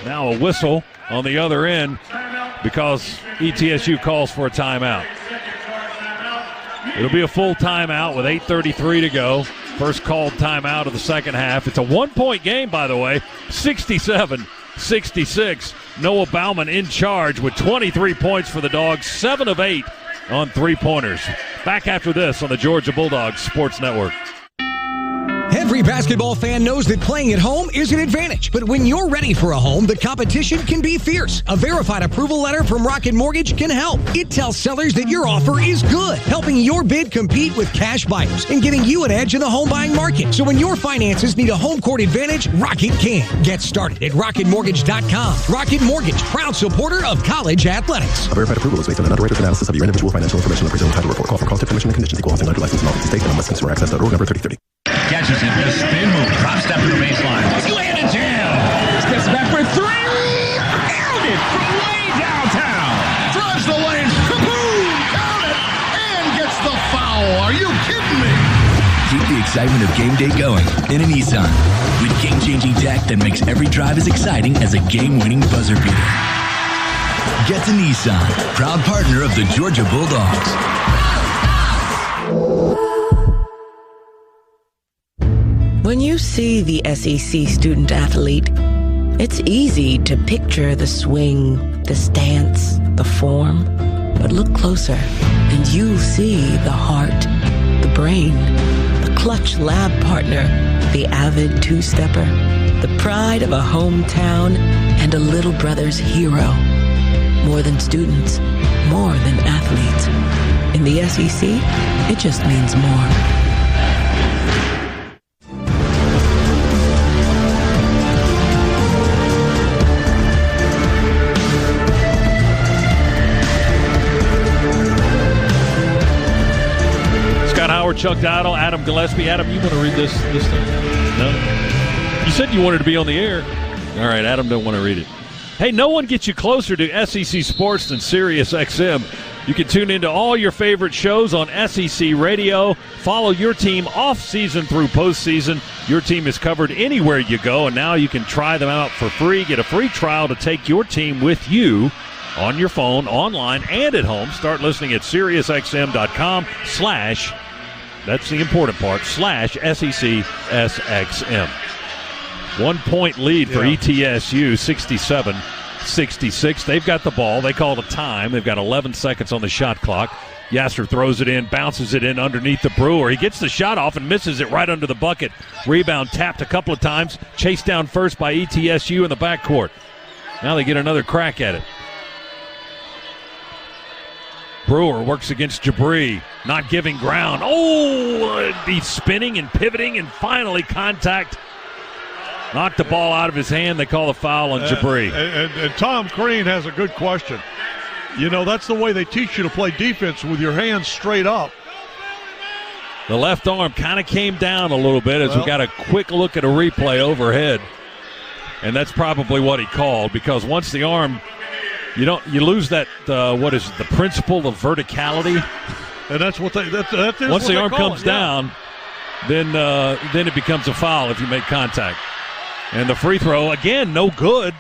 Now a whistle on the other end because ETSU calls for a timeout. It'll be a full timeout with 8:33 to go. First called timeout of the second half. It's a 1-point game, by the way, 67-66. Noah Bauman in charge with 23 points for the Dogs, 7 of 8 on 3-pointers. Back after this on the Georgia Bulldogs Sports Network. Every basketball fan knows that playing at home is an advantage. But when you're ready for a home, the competition can be fierce. A verified approval letter from Rocket Mortgage can help. It tells sellers that your offer is good, helping your bid compete with cash buyers and giving you an edge in the home buying market. So when your finances need a home court advantage, Rocket can. Get started at rocketmortgage.com. Rocket Mortgage, proud supporter of college athletics. A verified approval is based on an underwriter's analysis of your individual financial information appraisal and title report. Call for cost information and conditions equal housing lender license in all 50 states and unlicensed for access.org number 3030. Catches it, the spin move, drop step to the baseline. Slam and jam. Steps back for 3. Count it from way downtown. Drives the lane. Kaboom! Count it. And gets the foul. Are you kidding me? Keep the excitement of game day going in a Nissan. With game-changing tech that makes every drive as exciting as a game-winning buzzer beater. Get to Nissan, proud partner of the Georgia Bulldogs. When you see the SEC student athlete, it's easy to picture the swing, the stance, the form. But look closer, and you'll see the heart, the brain, the clutch lab partner, the avid two-stepper, the pride of a hometown, and a little brother's hero. More than students, more than athletes. In the SEC, it just means more. Chuck Dowdle, Adam Gillespie. Adam, you want to read this thing? No? You said you wanted to be on the air. All right, Adam don't want to read it. Hey, no one gets you closer to SEC sports than Sirius XM. You can tune into all your favorite shows on SEC Radio. Follow your team off-season through postseason. Your team is covered anywhere you go, and now you can try them out for free. Get a free trial to take your team with you on your phone, online, and at home. Start listening at SiriusXM.com/ that's the important part, /SECSXM. 1 point lead for ETSU, 67-66. They've got the ball. They called a time. They've got 11 seconds on the shot clock. Yasser throws it in, bounces it in underneath the Brewer. He gets the shot off and misses it right under the bucket. Rebound tapped a couple of times. Chased down first by ETSU in the backcourt. Now they get another crack at it. Brewer works against Jabri, not giving ground. Oh, he's spinning and pivoting, and finally contact. Knocked the ball out of his hand. They call a foul on Jabri. And Tom Crean has a good question. You know, that's the way they teach you to play defense, with your hands straight up. The left arm kind of came down a little bit as we got a quick look at a replay overhead. And that's probably what he called, because once the arm, you lose that, the principle of verticality. And that's what that is. Once the arm comes down, then it becomes a foul if you make contact. And the free throw, again, no good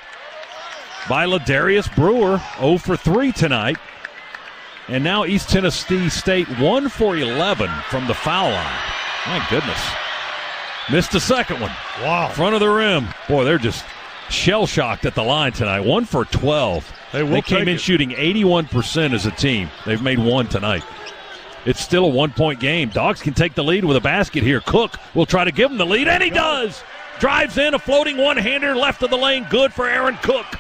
by Ladarius Brewer, 0 for 3 tonight. And now East Tennessee State 1 for 11 from the foul line. My goodness. Missed the second one. Wow. Front of the rim. Boy, they're just shell-shocked at the line tonight. 1 for 12. They came in shooting 81% as a team. They've made one tonight. It's still a 1 point game. Dogs can take the lead with a basket here. Cook will try to give them the lead, and he does. Drives in, a floating one-hander left of the lane. Good for Aaron Cook.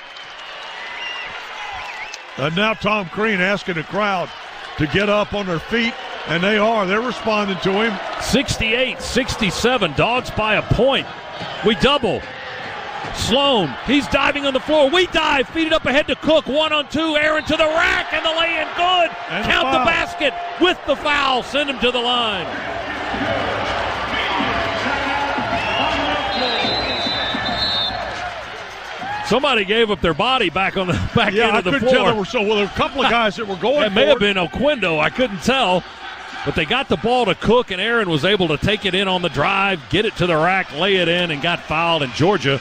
And now Tom Crean asking the crowd to get up on their feet, and they are. They're responding to him. 68-67. Dogs by a point. We double. Sloan, he's diving on the floor. We dive, feed it up ahead to Cook. 1-on-2, Aaron to the rack, and the lay-in good. And count the basket with the foul. Send him to the line. Somebody gave up their body back into the floor. I couldn't tell. There were a couple of guys that were going. It may have been Oquendo. I couldn't tell. But they got the ball to Cook, and Aaron was able to take it in on the drive, get it to the rack, lay it in, and got fouled. And Georgia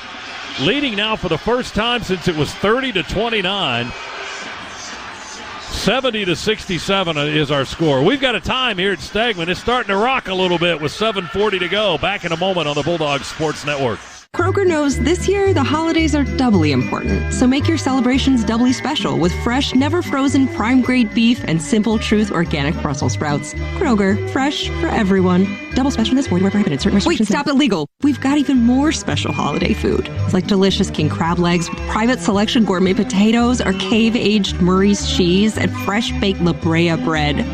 leading now for the first time since it was 30-29. 70-67 is our score. We've got a time here at Stegman. It's starting to rock a little bit with 7:40 to go. Back in a moment on the Bulldogs Sports Network. Kroger knows this year the holidays are doubly important, so make your celebrations doubly special with fresh, never frozen, prime grade beef and Simple Truth organic Brussels sprouts. Kroger, fresh for everyone. Double special this void where prohibited. Certain restrictions. Wait, stop it, legal. We've got even more special holiday food, like delicious king crab legs, private selection gourmet potatoes, or cave-aged Murray's cheese, and fresh baked La Brea bread.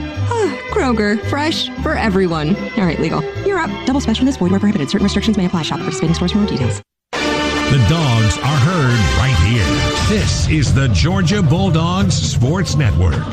Kroger, fresh for everyone. All right, legal. You're up. Double special this void where prohibited. Certain restrictions may apply. Shop at participating stores for more details. The Dogs are heard right here. This is the Georgia Bulldogs Sports Network.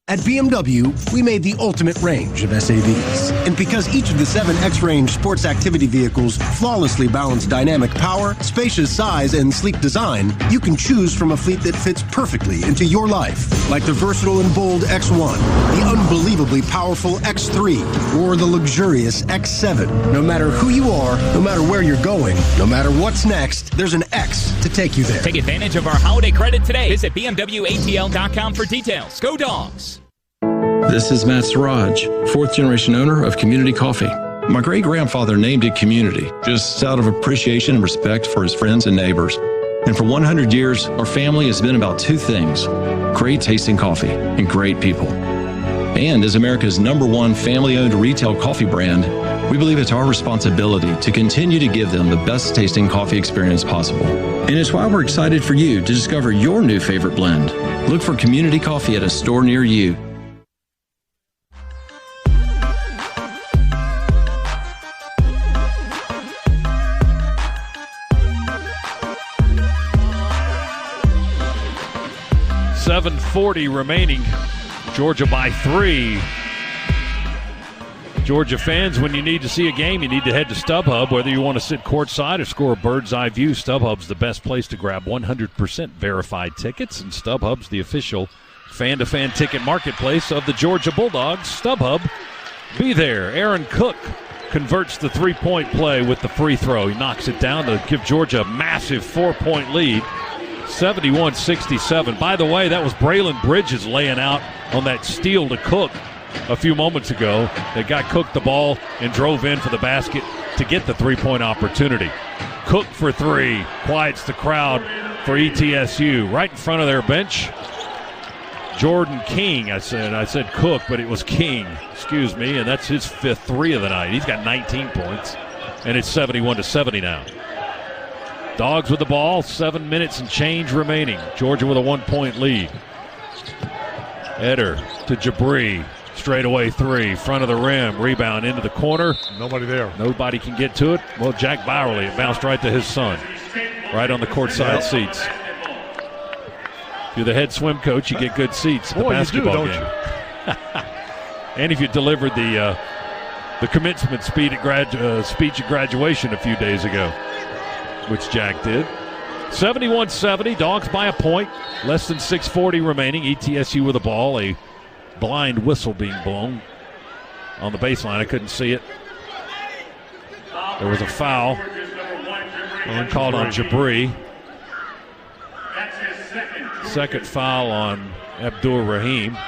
At BMW, we made the ultimate range of SAVs. And because each of the 7 X-Range sports activity vehicles flawlessly balance dynamic power, spacious size, and sleek design, you can choose from a fleet that fits perfectly into your life. Like the versatile and bold X1, the unbelievably powerful X3, or the luxurious X7. No matter who you are, no matter where you're going, no matter what's next, there's an X to take you there. Take advantage of our holiday credit today. Visit BMWATL.com for details. Go Dogs! This is Matt Siraj, 4th generation owner of Community Coffee. My great-grandfather named it Community, just out of appreciation and respect for his friends and neighbors. And for 100 years, our family has been about 2 things: great tasting coffee and great people. And as America's #1 family-owned retail coffee brand, we believe it's our responsibility to continue to give them the best tasting coffee experience possible. And it's why we're excited for you to discover your new favorite blend. Look for Community Coffee at a store near you. .740 remaining. Georgia by 3. Georgia fans, when you need to see a game, you need to head to StubHub. Whether you want to sit courtside or score a bird's eye view, StubHub's the best place to grab 100% verified tickets. And StubHub's the official fan-to-fan ticket marketplace of the Georgia Bulldogs. StubHub, be there. Aaron Cook converts the 3-point play with the free throw. He knocks it down to give Georgia a massive 4-point lead. 71-67. By the way, that was Braylon Bridges laying out on that steal to Cook a few moments ago. They got Cook the ball and drove in for the basket to get the three-point opportunity. Cook for three, quiets the crowd for ETSU. Right in front of their bench, Jordan King. I said Cook, but it was King, excuse me, and that's his fifth three of the night. He's got 19 points, and it's 71-70 now. Dogs with the ball, 7 minutes and change remaining. Georgia with a 1-point lead. Eder to Jabri. Straightaway three, front of the rim, rebound into the corner. Nobody there. Nobody can get to it. Well, Jack Bowerly, it bounced right to his son. Right on the courtside seats. If you're the head swim coach, you get good seats at the basketball game. And if you delivered the commencement speech at graduation a few days ago, which Jack did. 71-70, Dogs by a point. Less than 6:40 remaining. ETSU with the ball. A blind whistle being blown on the baseline. I couldn't see it. There was a foul called on Jabri. Second foul on Abdur Rahim.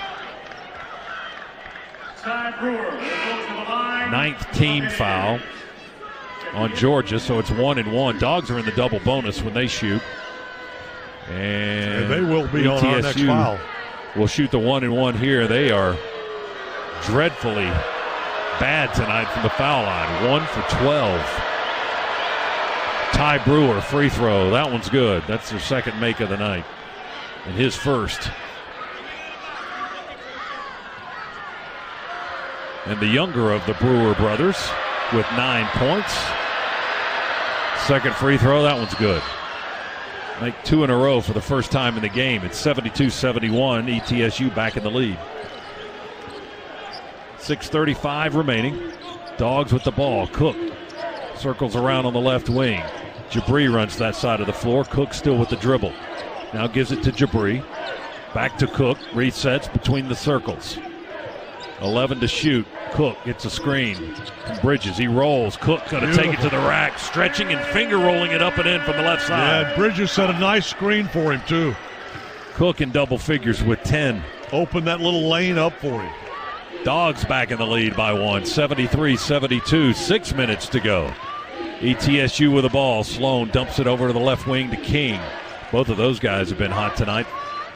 Ninth team foul on Georgia, so it's 1-1. Dogs are in the double bonus when they shoot. And they will be on our next foul. Will shoot the 1-1 here. They are dreadfully bad tonight from the foul line. 1 for 12. Ty Brewer, free throw. That one's good. That's their second make of the night. And his first. And the younger of the Brewer brothers with 9 points. Second free throw. That one's good. Make 2 in a row for the first time in the game. It's 72-71. ETSU back in the lead. 6:35 remaining. Dogs with the ball. Cook circles around on the left wing. Jabri runs that side of the floor. Cook still with the dribble. Now gives it to Jabri. Back to Cook. Resets between the circles. 11 to shoot. Cook gets a screen from Bridges. He rolls. Cook going to take it to the rack, stretching and finger rolling it up and in from the left side. Yeah, Bridges set a nice screen for him, too. Cook in double figures with 10. Open that little lane up for him. Dogs back in the lead by 1, 73-72. 6 minutes to go. ETSU with the ball. Sloan dumps it over to the left wing to King. Both of those guys have been hot tonight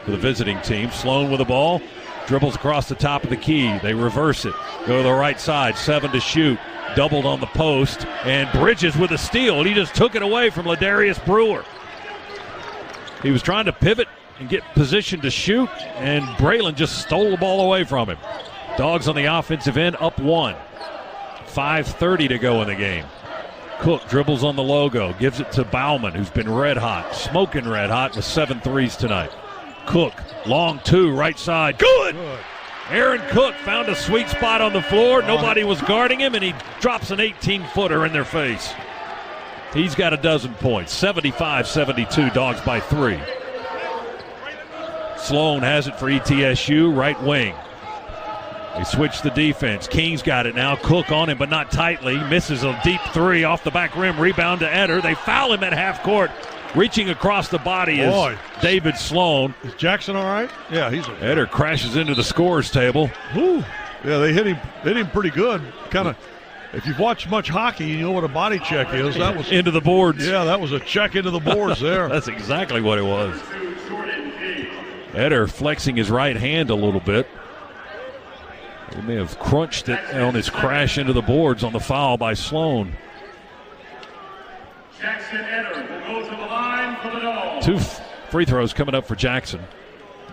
for the visiting team. Sloan with the ball. Dribbles across the top of the key. They reverse it. Go to the right side. 7 to shoot. Doubled on the post. And Bridges with a steal. He just took it away from Ladarius Brewer. He was trying to pivot and get positioned to shoot, and Braylon just stole the ball away from him. Dogs on the offensive end up 1. 5:30 to go in the game. Cook dribbles on the logo. Gives it to Bauman, who's been red hot. Smoking red hot with 7 threes tonight. Cook, long 2, right side. Good! Aaron Cook found a sweet spot on the floor. Nobody was guarding him, and he drops an 18-footer in their face. He's got a dozen points. 75-72, Dogs by 3. Sloan has it for ETSU, right wing. They switch the defense. King's got it now. Cook on him, but not tightly. Misses a deep 3 off the back rim. Rebound to Eder. They foul him at half court. Reaching across the body is David Sloan. Is Jackson all right? Yeah, he's okay. Eder crashes into the scorer's table. Ooh. Yeah, they hit him pretty good. Kind of, if you've watched much hockey, you know what a body check is. That was into the boards. Yeah, that was a check into the boards there. That's exactly what it was. Eder flexing his right hand a little bit. He may have crunched it on his crash into the boards on the foul by Sloan. Jackson Eder will go to the line for the Dogs. 2 free throws coming up for Jackson.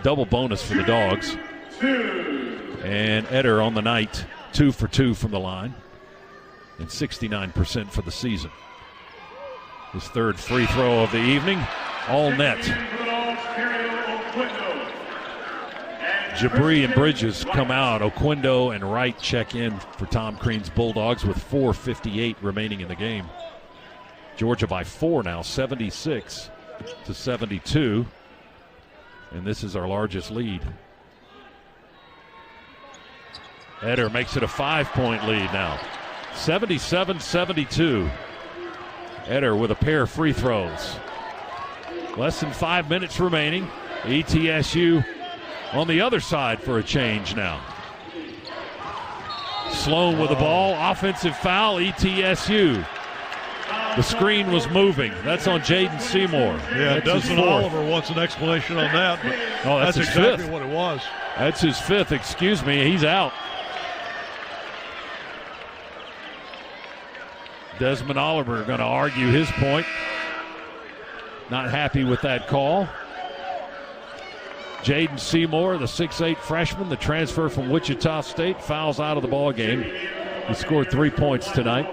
Double bonus for the Dogs. 2. And Eder on the night, 2 for 2 from the line. And 69% for the season. His third free throw of the evening, all net. Jabri and Bridges come out. Oquindo and Wright check in for Tom Crean's Bulldogs with 4:58 remaining in the game. Georgia by 4 now, 76-72. And this is our largest lead. Eder makes it a 5-point lead now. 77-72. Eder with a pair of free throws. Less than 5 minutes remaining. ETSU on the other side for a change now. Sloan with the ball. Offensive foul, ETSU. The screen was moving. That's on Jaden Seymour. Yeah, that's Desmond Oliver wants an explanation on that. But that's exactly what it was. That's his fifth. Excuse me. He's out. Desmond Oliver going to argue his point. Not happy with that call. Jaden Seymour, the 6'8 freshman, the transfer from Wichita State, fouls out of the ball game. He scored 3 points tonight.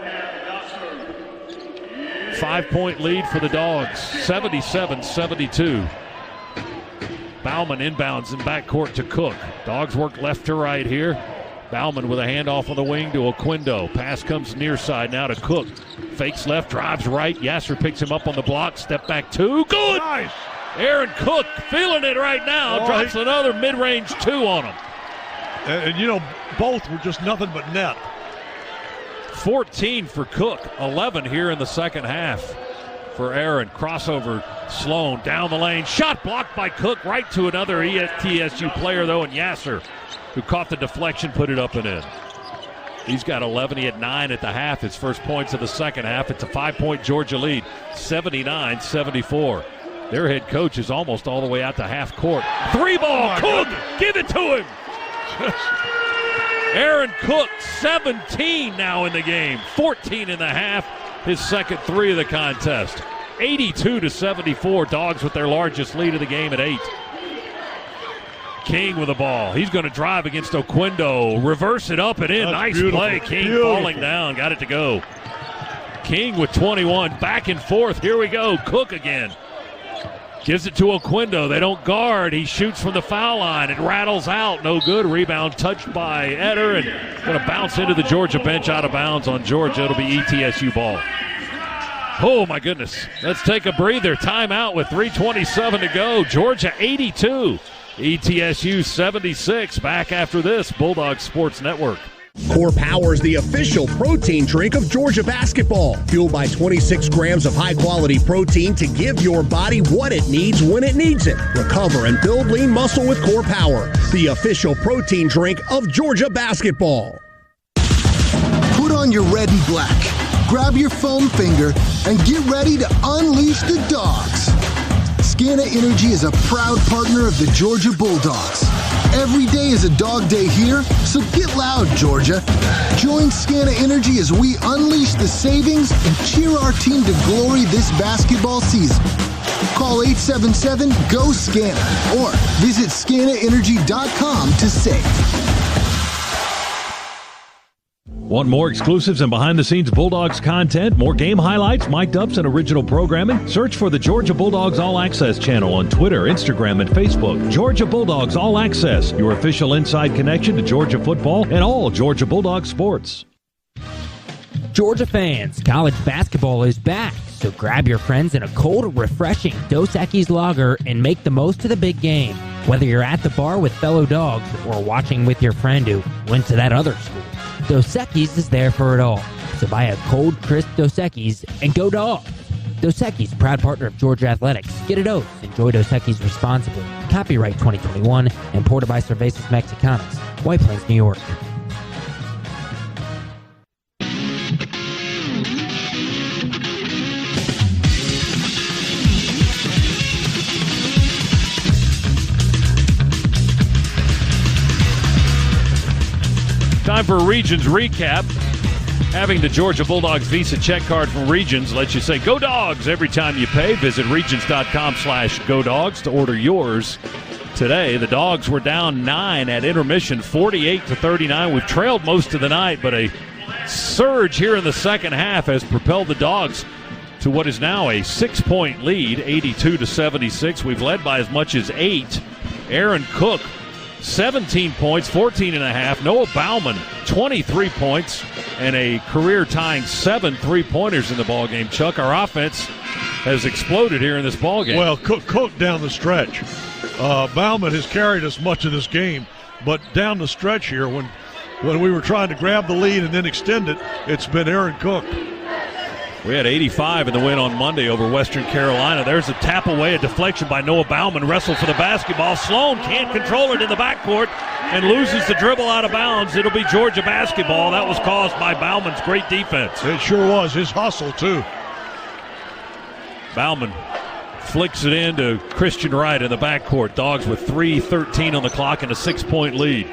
5-point lead for the Dogs, 77-72. Bauman inbounds in backcourt to Cook. Dogs work left to right here. Bauman with a handoff on the wing to Oquendo. Pass comes near side now to Cook. Fakes left, drives right. Yasser picks him up on the block. Step back two. Good! Nice! Aaron Cook feeling it right now. Drops another mid-range two on him. And both were just nothing but net. 14 for Cook. 11 here in the second half for Aaron. Crossover, Sloan down the lane. Shot blocked by Cook right to another ETSU player, though, and Yasser, who caught the deflection, put it up and in. He's got 11. He had 9 at the half. His first points of the second half. It's a 5-point Georgia lead, 79-74. Their head coach is almost all the way out to half court. 3-ball, Cook, give it to him. Aaron Cook, 17 now in the game, 14 in the half, his second 3 of the contest. 82-74, Dogs with their largest lead of the game at 8. King with the ball. He's going to drive against Oquendo. Reverse it up and in. That's nice beautiful. play. King Beautiful. falling down. Got it to go. King with 21. Back and forth. Here we go. Cook again. Gives it to Oquendo. They don't guard. He shoots from the foul line. It rattles out. No good. Rebound touched by Eder and going to bounce into the Georgia bench out of bounds on Georgia. It'll be ETSU ball. Oh, my goodness. Let's take a breather. Timeout with 3:27 to go. Georgia 82. ETSU 76. Back after this. Bulldog Sports Network. Core Power is the official protein drink of Georgia basketball. Fueled by 26 grams of high-quality protein to give your body what it needs when it needs it. Recover and build lean muscle with Core Power, the official protein drink of Georgia basketball. Put on your red and black, grab your foam finger, and get ready to unleash the dogs. Scana Energy is a proud partner of the Georgia Bulldogs. Every day is a dog day here, so get loud, Georgia. Join Scana Energy as we unleash the savings and cheer our team to glory this basketball season. Call 877-GO-SCANA or visit scanaenergy.com to save. Want more exclusives and behind-the-scenes Bulldogs content, more game highlights, mic'd ups, and original programming? Search for the Georgia Bulldogs All Access channel on Twitter, Instagram, and Facebook. Georgia Bulldogs All Access, your official inside connection to Georgia football and all Georgia Bulldog sports. Georgia fans, college basketball is back, so grab your friends in a cold, refreshing Dos Equis lager and make the most of the big game. Whether you're at the bar with fellow dogs or watching with your friend who went to that other school, Dos Equis is there for it all. So buy a cold, crisp Dos Equis and go Dogs. Dos Equis, proud partner of Georgia Athletics. Get a dose. Enjoy Dos Equis responsibly. Copyright 2021. Imported by Cervezas Mexicanas. White Plains, New York. Time for a Regions recap. Having the Georgia Bulldogs Visa check card from Regions lets you say "Go Dogs" every time you pay. Visit regions.com/GoDogs to order yours today. The Dogs were down 9 at intermission, 48-39. We've trailed most of the night, but a surge here in the second half has propelled the Dogs to what is now a 6-point lead, 82-76. We've led by as much as 8. Aaron Cook, 17 points, 14 and a half. Noah Bauman, 23 points, and a career-tying 7 3-pointers in the ballgame. Chuck, our offense has exploded here in this ballgame. Well, Cook down the stretch. Bauman has carried us much of this game, but down the stretch here, when we were trying to grab the lead and then extend it, it's been Aaron Cook. We had 85 in the win on Monday over Western Carolina. There's a tap away, a deflection by Noah Bauman. Wrestled for the basketball. Sloan can't control it in the backcourt and loses the dribble out of bounds. It'll be Georgia basketball. That was caused by Bauman's great defense. It sure was. His hustle, too. Bauman flicks it into Christian Wright in the backcourt. Dogs with 3:13 on the clock and a 6-point lead.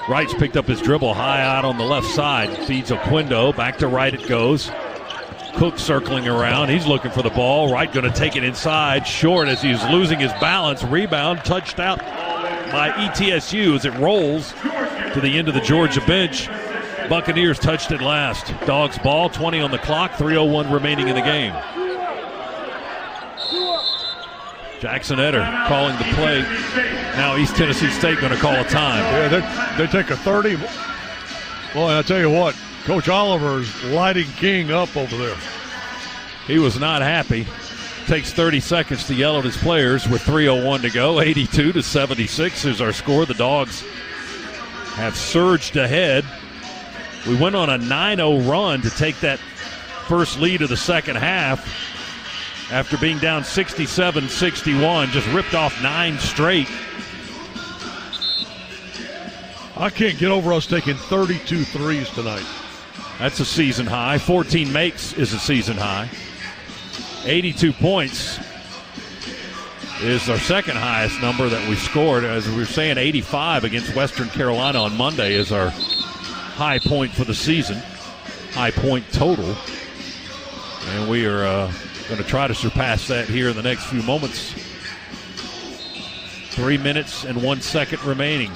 Wright's picked up his dribble high out on the left side. Feeds Oquendo. Back to Wright it goes. Cook circling around. He's looking for the ball. Wright going to take it inside. Short as he's losing his balance. Rebound touched out by ETSU as it rolls to the end of the Georgia bench. Buccaneers touched it last. Dogs ball, 20 on the clock, 3:01 remaining in the game. Jackson Etter calling the play. Now East Tennessee State going to call a time. Yeah, they take a 30. Well, I tell you what, Coach Oliver is lighting King up over there. He was not happy. Takes 30 seconds to yell at his players with 3:01 to go. 82-76 is our score. The Dogs have surged ahead. We went on a 9-0 run to take that first lead of the second half. After being down 67-61, just ripped off 9 straight. I can't get over us taking 32 threes tonight. That's a season high. 14 makes is a season high. 82 points is our second highest number that we scored. As we were saying, 85 against Western Carolina on Monday is our high point for the season. High point total. And we are going to try to surpass that here in the next few moments. 3 minutes and 1 second remaining.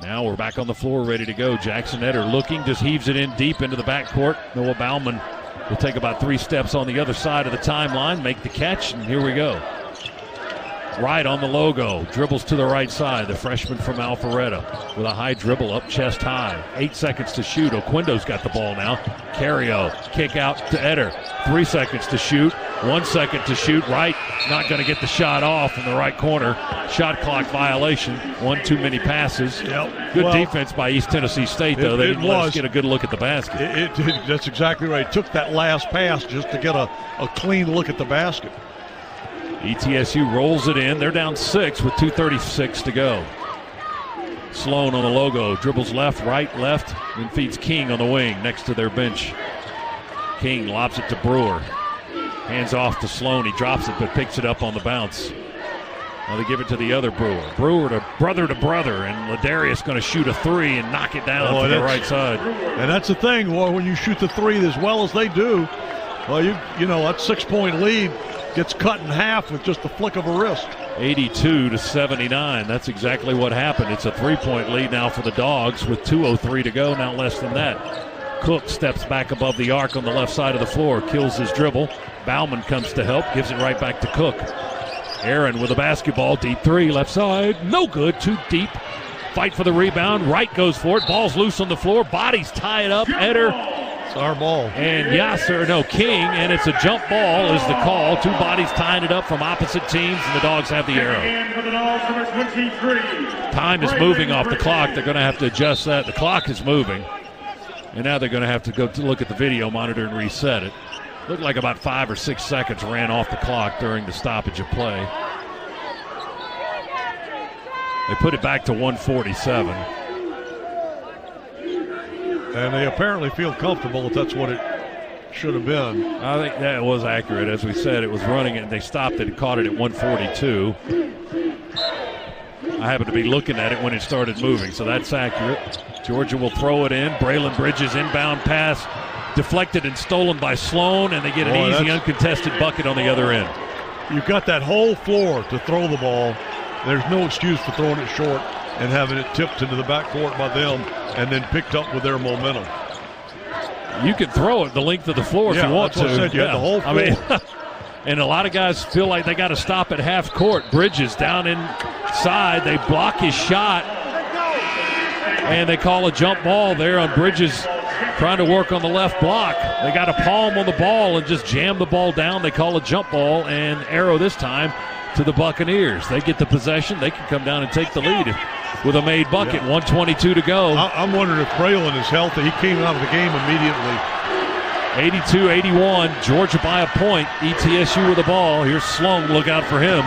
Now we're back on the floor, ready to go. Jackson Etter looking, just heaves it in deep into the backcourt. Noah Bauman will take about 3 steps on the other side of the timeline, make the catch, and here we go. Right on the logo, dribbles to the right side. The freshman from Alpharetta with a high dribble up chest high. 8 seconds to shoot. Oquendo's got the ball now. Carrio, kick out to Etter. 3 seconds to shoot. 1 second to shoot. Wright not going to get the shot off in the right corner. Shot clock violation. One too many passes. Yep. Good defense by East Tennessee State, though. They didn't let us get a good look at the basket. That's exactly right. It took that last pass just to get a clean look at the basket. ETSU rolls it in. They're down 6 with 2:36 to go. Sloan on the logo. Dribbles left, right, left, then feeds King on the wing next to their bench. King lobs it to Brewer. Hands off to Sloan. He drops it but picks it up on the bounce. Now they give it to the other Brewer. Brewer to brother, and Ladarius going to shoot a 3 and knock it down to the right side. And that's the thing. Well, when you shoot the 3 as well as they do, well, you know that 6-point lead gets cut in half with just the flick of a wrist. 82-79. That's exactly what happened. It's a 3-point lead now for the Dogs with 2:03 to go, now less than that. Cook steps back above the arc on the left side of the floor, kills his dribble. Bauman comes to help, gives it right back to Cook. Aaron with a basketball, deep 3, left side, no good, too deep. Fight for the rebound, Wright goes for it, ball's loose on the floor, bodies tie it up, Etter. It's our ball. And King, and it's a jump ball is the call. 2 bodies tying it up from opposite teams, and the Dogs have the arrow. Time is moving off the clock. They're going to have to adjust that. The clock is moving, and now they're going to have to go to look at the video monitor and reset it. Looked like about 5 or 6 seconds ran off the clock during the stoppage of play. They put it back to 147. And they apparently feel comfortable if that's what it should have been. I think that was accurate. As we said, it was running it, and they stopped it and caught it at 142. I happened to be looking at it when it started moving, so that's accurate. Georgia will throw it in. Braylon Bridges inbound pass, deflected and stolen by Sloan, and they get an easy, uncontested bucket on the other end. You've got that whole floor to throw the ball. There's no excuse for throwing it short and having it tipped into the backcourt by them and then picked up with their momentum. You can throw it the length of the floor if you want to. That's what I said. You had the whole floor. And a lot of guys feel like they got to stop at half court. Bridges down inside. They block his shot. And they call a jump ball there on Bridges trying to work on the left block. They got a palm on the ball and just jam the ball down. They call a jump ball and arrow this time to the Buccaneers. They get the possession. They can come down and take the lead with a made bucket. 1:22 to go. I'm wondering if Braylon is healthy. He came out of the game immediately. 82-81, Georgia by a point. ETSU with the ball. Here's Sloan, look out for him.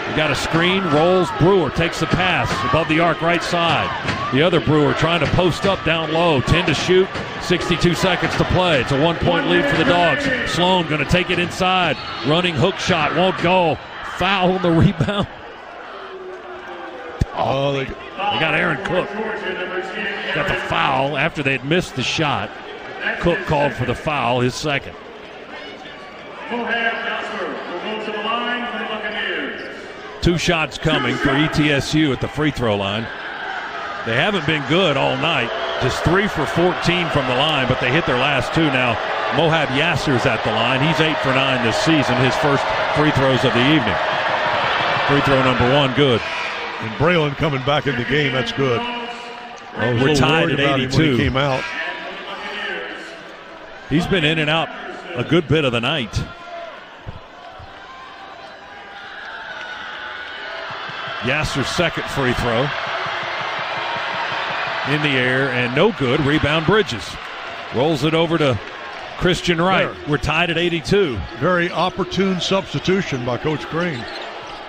He got a screen, rolls, Brewer takes the pass above the arc right side. The other Brewer trying to post up down low, 10 to shoot, 62 seconds to play. It's a 1-point lead for the Dogs. Sloan going to take it inside. Running hook shot, won't go. Foul on the rebound. Oh, they got Aaron Cook. Got the foul after they had missed the shot. Cook called for the foul, his second. Two shots coming for ETSU at the free throw line. They haven't been good all night. Just 3 for 14 from the line, but they hit their last two now. Mohab Yasser's at the line. He's 8 for 9 this season, his first free throws of the evening. Free throw number 1, good. And Braylon coming back in the game, that's good. We're tied at 82. When he came out. He's been in and out a good bit of the night. Yasser's second free throw. In the air and no good. Rebound Bridges. Rolls it over to Christian Wright. We're tied at 82. Very opportune substitution by Coach Crane.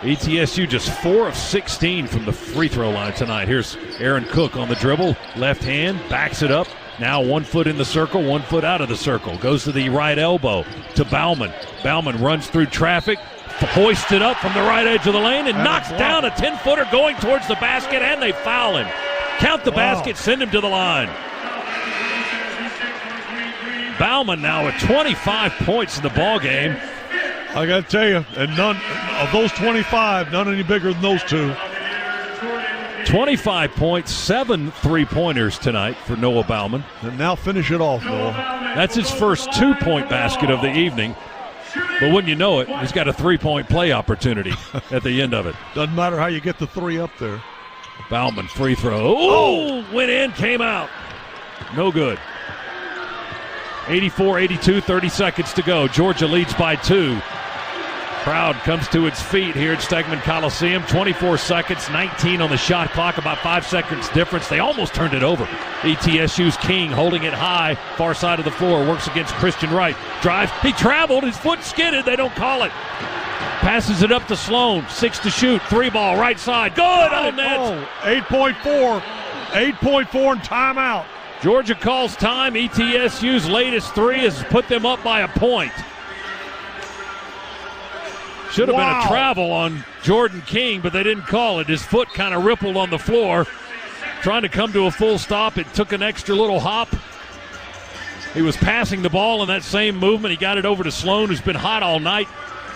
ETSU just 4 of 16 from the free throw line tonight. Here's Aaron Cook on the dribble. Left hand, backs it up. Now 1 foot in the circle, 1 foot out of the circle. Goes to the right elbow to Bauman. Bauman runs through traffic, hoists it up from the right edge of the lane, and knocks down a 10-footer going towards the basket, and they foul him. Count the basket, send him to the line. Bauman now with 25 points in the ball game. I got to tell you, and none of those 25, none any bigger than those two. 25 points, 7 3-pointers tonight for Noah Bauman. And now finish it off, Noah. That's his first 2-point basket of the evening. But wouldn't you know it, he's got a 3-point play opportunity at the end of it. Doesn't matter how you get the 3 up there. Bauman free throw. Oh, went in, came out. No good. 84-82, 30 seconds to go. Georgia leads by 2. Crowd comes to its feet here at Stegman Coliseum. 24 seconds, 19 on the shot clock, about 5 seconds difference. They almost turned it over. ETSU's King holding it high, far side of the floor, works against Christian Wright. Drives, he traveled, his foot skidded, they don't call it. Passes it up to Sloan, 6 to shoot, 3 ball, right side, good on net. 8.4 and timeout. Georgia calls time. ETSU's latest 3 has put them up by a point. Should have been a travel on Jordan King, but they didn't call it. His foot kind of rippled on the floor. Trying to come to a full stop. It took an extra little hop. He was passing the ball in that same movement. He got it over to Sloan, who's been hot all night.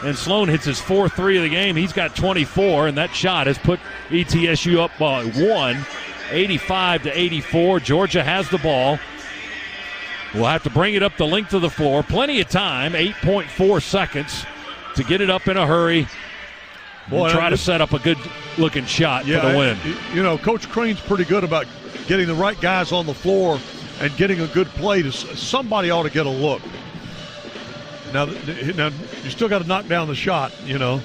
And Sloan hits his 4th 3 of the game. He's got 24, and that shot has put ETSU up by 1, 85-84. Georgia has the ball. We'll have to bring it up the length of the floor. Plenty of time, 8.4 seconds to get it up in a hurry. Try to set up a good-looking shot for the win. You know, Coach Crane's pretty good about getting the right guys on the floor and getting a good play. Somebody ought to get a look. Now you still got to knock down the shot, you know.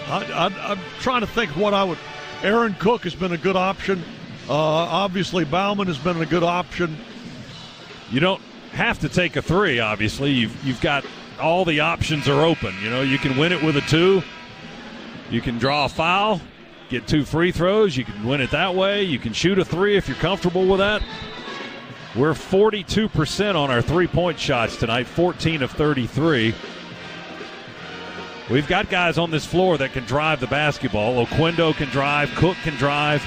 I'm trying to think what I would. Aaron Cook has been a good option. Obviously, Bauman has been a good option. You don't have to take a 3, obviously. You've got all the options are open. You know, you can win it with a 2. You can draw a foul, get 2 free throws. You can win it that way. You can shoot a 3 if you're comfortable with that. We're 42% on our 3-point shots tonight, 14 of 33. We've got guys on this floor that can drive the basketball. Oquendo can drive, Cook can drive,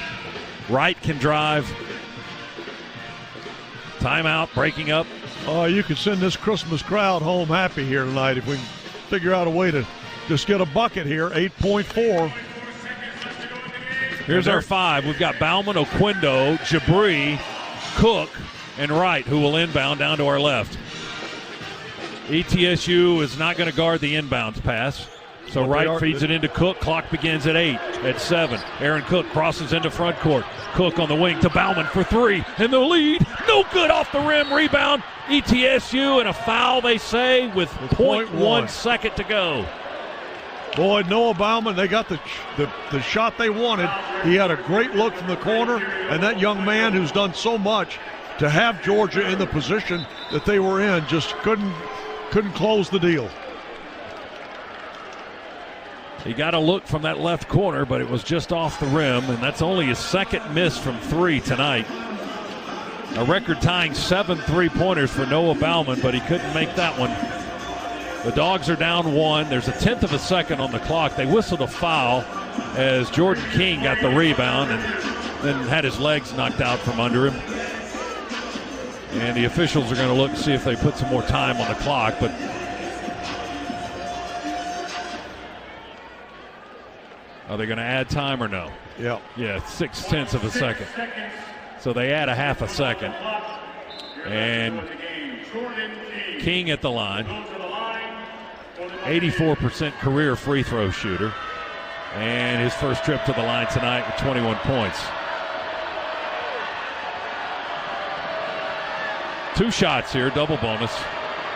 Wright can drive. Timeout, breaking up. Oh, you can send this Christmas crowd home happy here tonight if we can figure out a way to just get a bucket here, 8.4. Here's our 5. We've got Bauman, Oquendo, Jabri, Cook, and Wright, who will inbound down to our left. ETSU is not going to guard the inbounds pass. So Wright feeds it into Cook. Clock begins at 8, at 7. Aaron Cook crosses into front court. Cook on the wing to Bauman for 3. And the lead, no good off the rim. Rebound, ETSU, and a foul, they say, with 0.1 second to go. Boy, Noah Bauman, they got the shot they wanted. He had a great look from the corner, and that young man who's done so much to have Georgia in the position that they were in. Just couldn't close the deal. He got a look from that left corner, but it was just off the rim, and that's only his second miss from 3 tonight. A record-tying 7 3-pointers for Noah Bauman, but he couldn't make that one. The Dogs are down 1. There's a 10th of a second on the clock. They whistled a foul as Jordan King got the rebound and then had his legs knocked out from under him. And the officials are going to look and see if they put some more time on the clock, but are they going to add time or no? Yeah. Yeah, 0.6 of a second. So they add a half a second. And King at the line. 84% career free throw shooter. And his first trip to the line tonight with 21 points. 2 shots here, double bonus.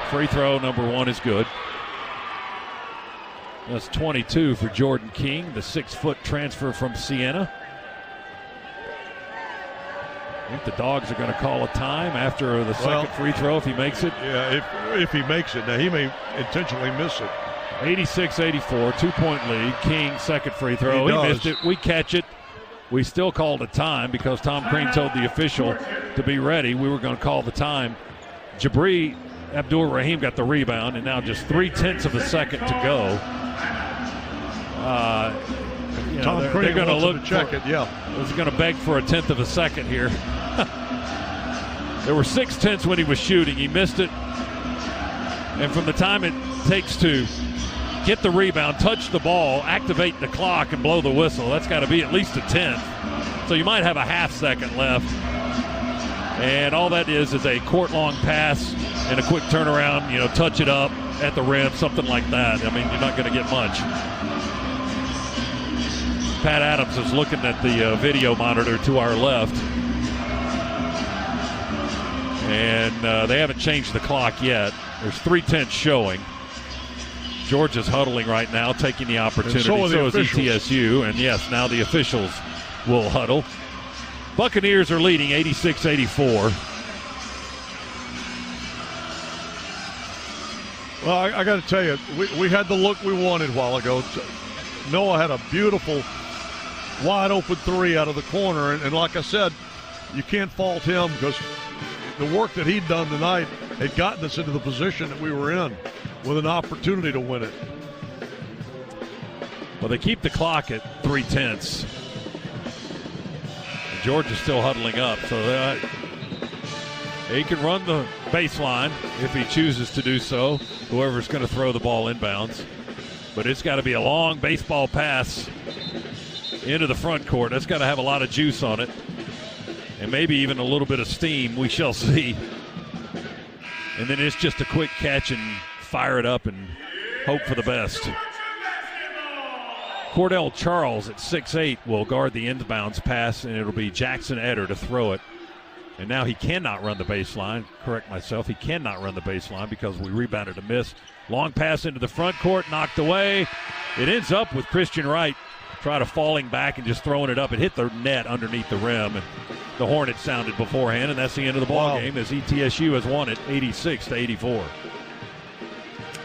Free throw number 1 is good. That's 22 for Jordan King, the 6-foot transfer from Siena. I think the Dogs are going to call a time after the second free throw if he makes it. Yeah, if he makes it. Now, he may intentionally miss it. 86-84, 2-point lead. King, second free throw. He missed it. We catch it. We still called a time because Tom Crean told the official to be ready. We were going to call the time. Jabri Abdul-Rahim got the rebound, and now just 0.3 of a second to go. Tom Crean they're going to look to check it. Yeah, was going to beg for a 1/10 of a second here. There were 6/10 when he was shooting. He missed it, and from the time it takes to get the rebound, touch the ball, activate the clock, and blow the whistle, that's got to be at least a 10th. So you might have a half second left, and all that is a court-long pass and a quick turnaround. Touch it up at the rim, something like that. I mean, you're not going to get much. Pat Adams is looking at the video monitor to our left. And they haven't changed the clock yet. There's 3:10 showing. Georgia's huddling right now, taking the opportunity. So is ETSU. And yes, now the officials will huddle. Buccaneers are leading 86-84. Well, I got to tell you, we had the look we wanted a while ago. Noah had a beautiful wide-open 3 out of the corner. And like I said, you can't fault him because the work that he'd done tonight had gotten us into the position that we were in with an opportunity to win it. Well, they keep the clock at 3/10. Georgia's still huddling up, so he can run the baseline if he chooses to do so, whoever's going to throw the ball inbounds. But it's got to be a long baseball pass into the front court. That's got to have a lot of juice on it, and maybe even a little bit of steam. We shall see. And then it's just a quick catch and fire it up and hope for the best. Cordell Charles at 6'8" will guard the inbounds pass, and it'll be Jackson Eder to throw it. And now he cannot run the baseline. Correct myself. He cannot run the baseline because we rebounded a miss. Long pass into the front court, knocked away. It ends up with Christian Wright falling back and just throwing it up. It hit the net underneath the rim, and the Hornets sounded beforehand, and that's the end of the ball game as ETSU has won it 86-84.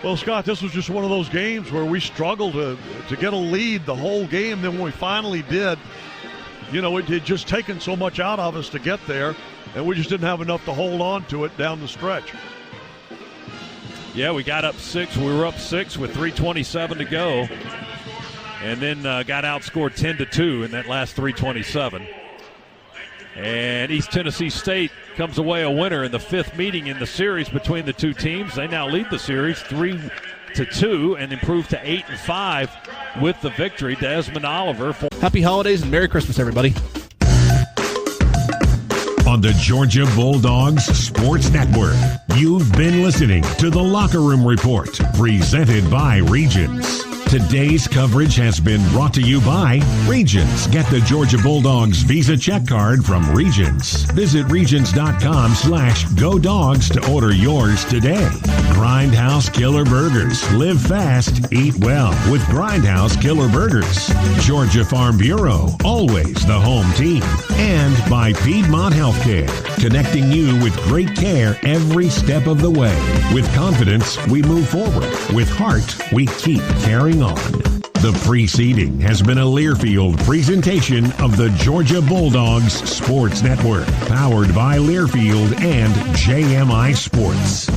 Well, Scott, this was just one of those games where we struggled to get a lead the whole game. Then when we finally did, it had just taken so much out of us to get there, and we just didn't have enough to hold on to it down the stretch. Yeah, we got up 6. We were up 6 with 3:27 to go, and then got outscored 10-2 in that last 3:27. And East Tennessee State comes away a winner in the 5th meeting in the series between the two teams. They now lead the series 3-2 and improve to 8-5 with the victory. Desmond Oliver. Happy holidays and Merry Christmas, everybody. On the Georgia Bulldogs Sports Network, you've been listening to the Locker Room Report, presented by Regions. Today's coverage has been brought to you by Regions. Get the Georgia Bulldogs Visa check card from Regions. Visit regions.com/go dogs to order yours today. Grindhouse Killer Burgers. Live fast, eat well with Grindhouse Killer Burgers. Georgia Farm Bureau, always the home team. And by Piedmont Healthcare, connecting you with great care every step of the way. With confidence, we move forward. With heart, we keep carrying on. The preceding has been a Learfield presentation of the Georgia Bulldogs Sports Network, powered by Learfield and JMI Sports.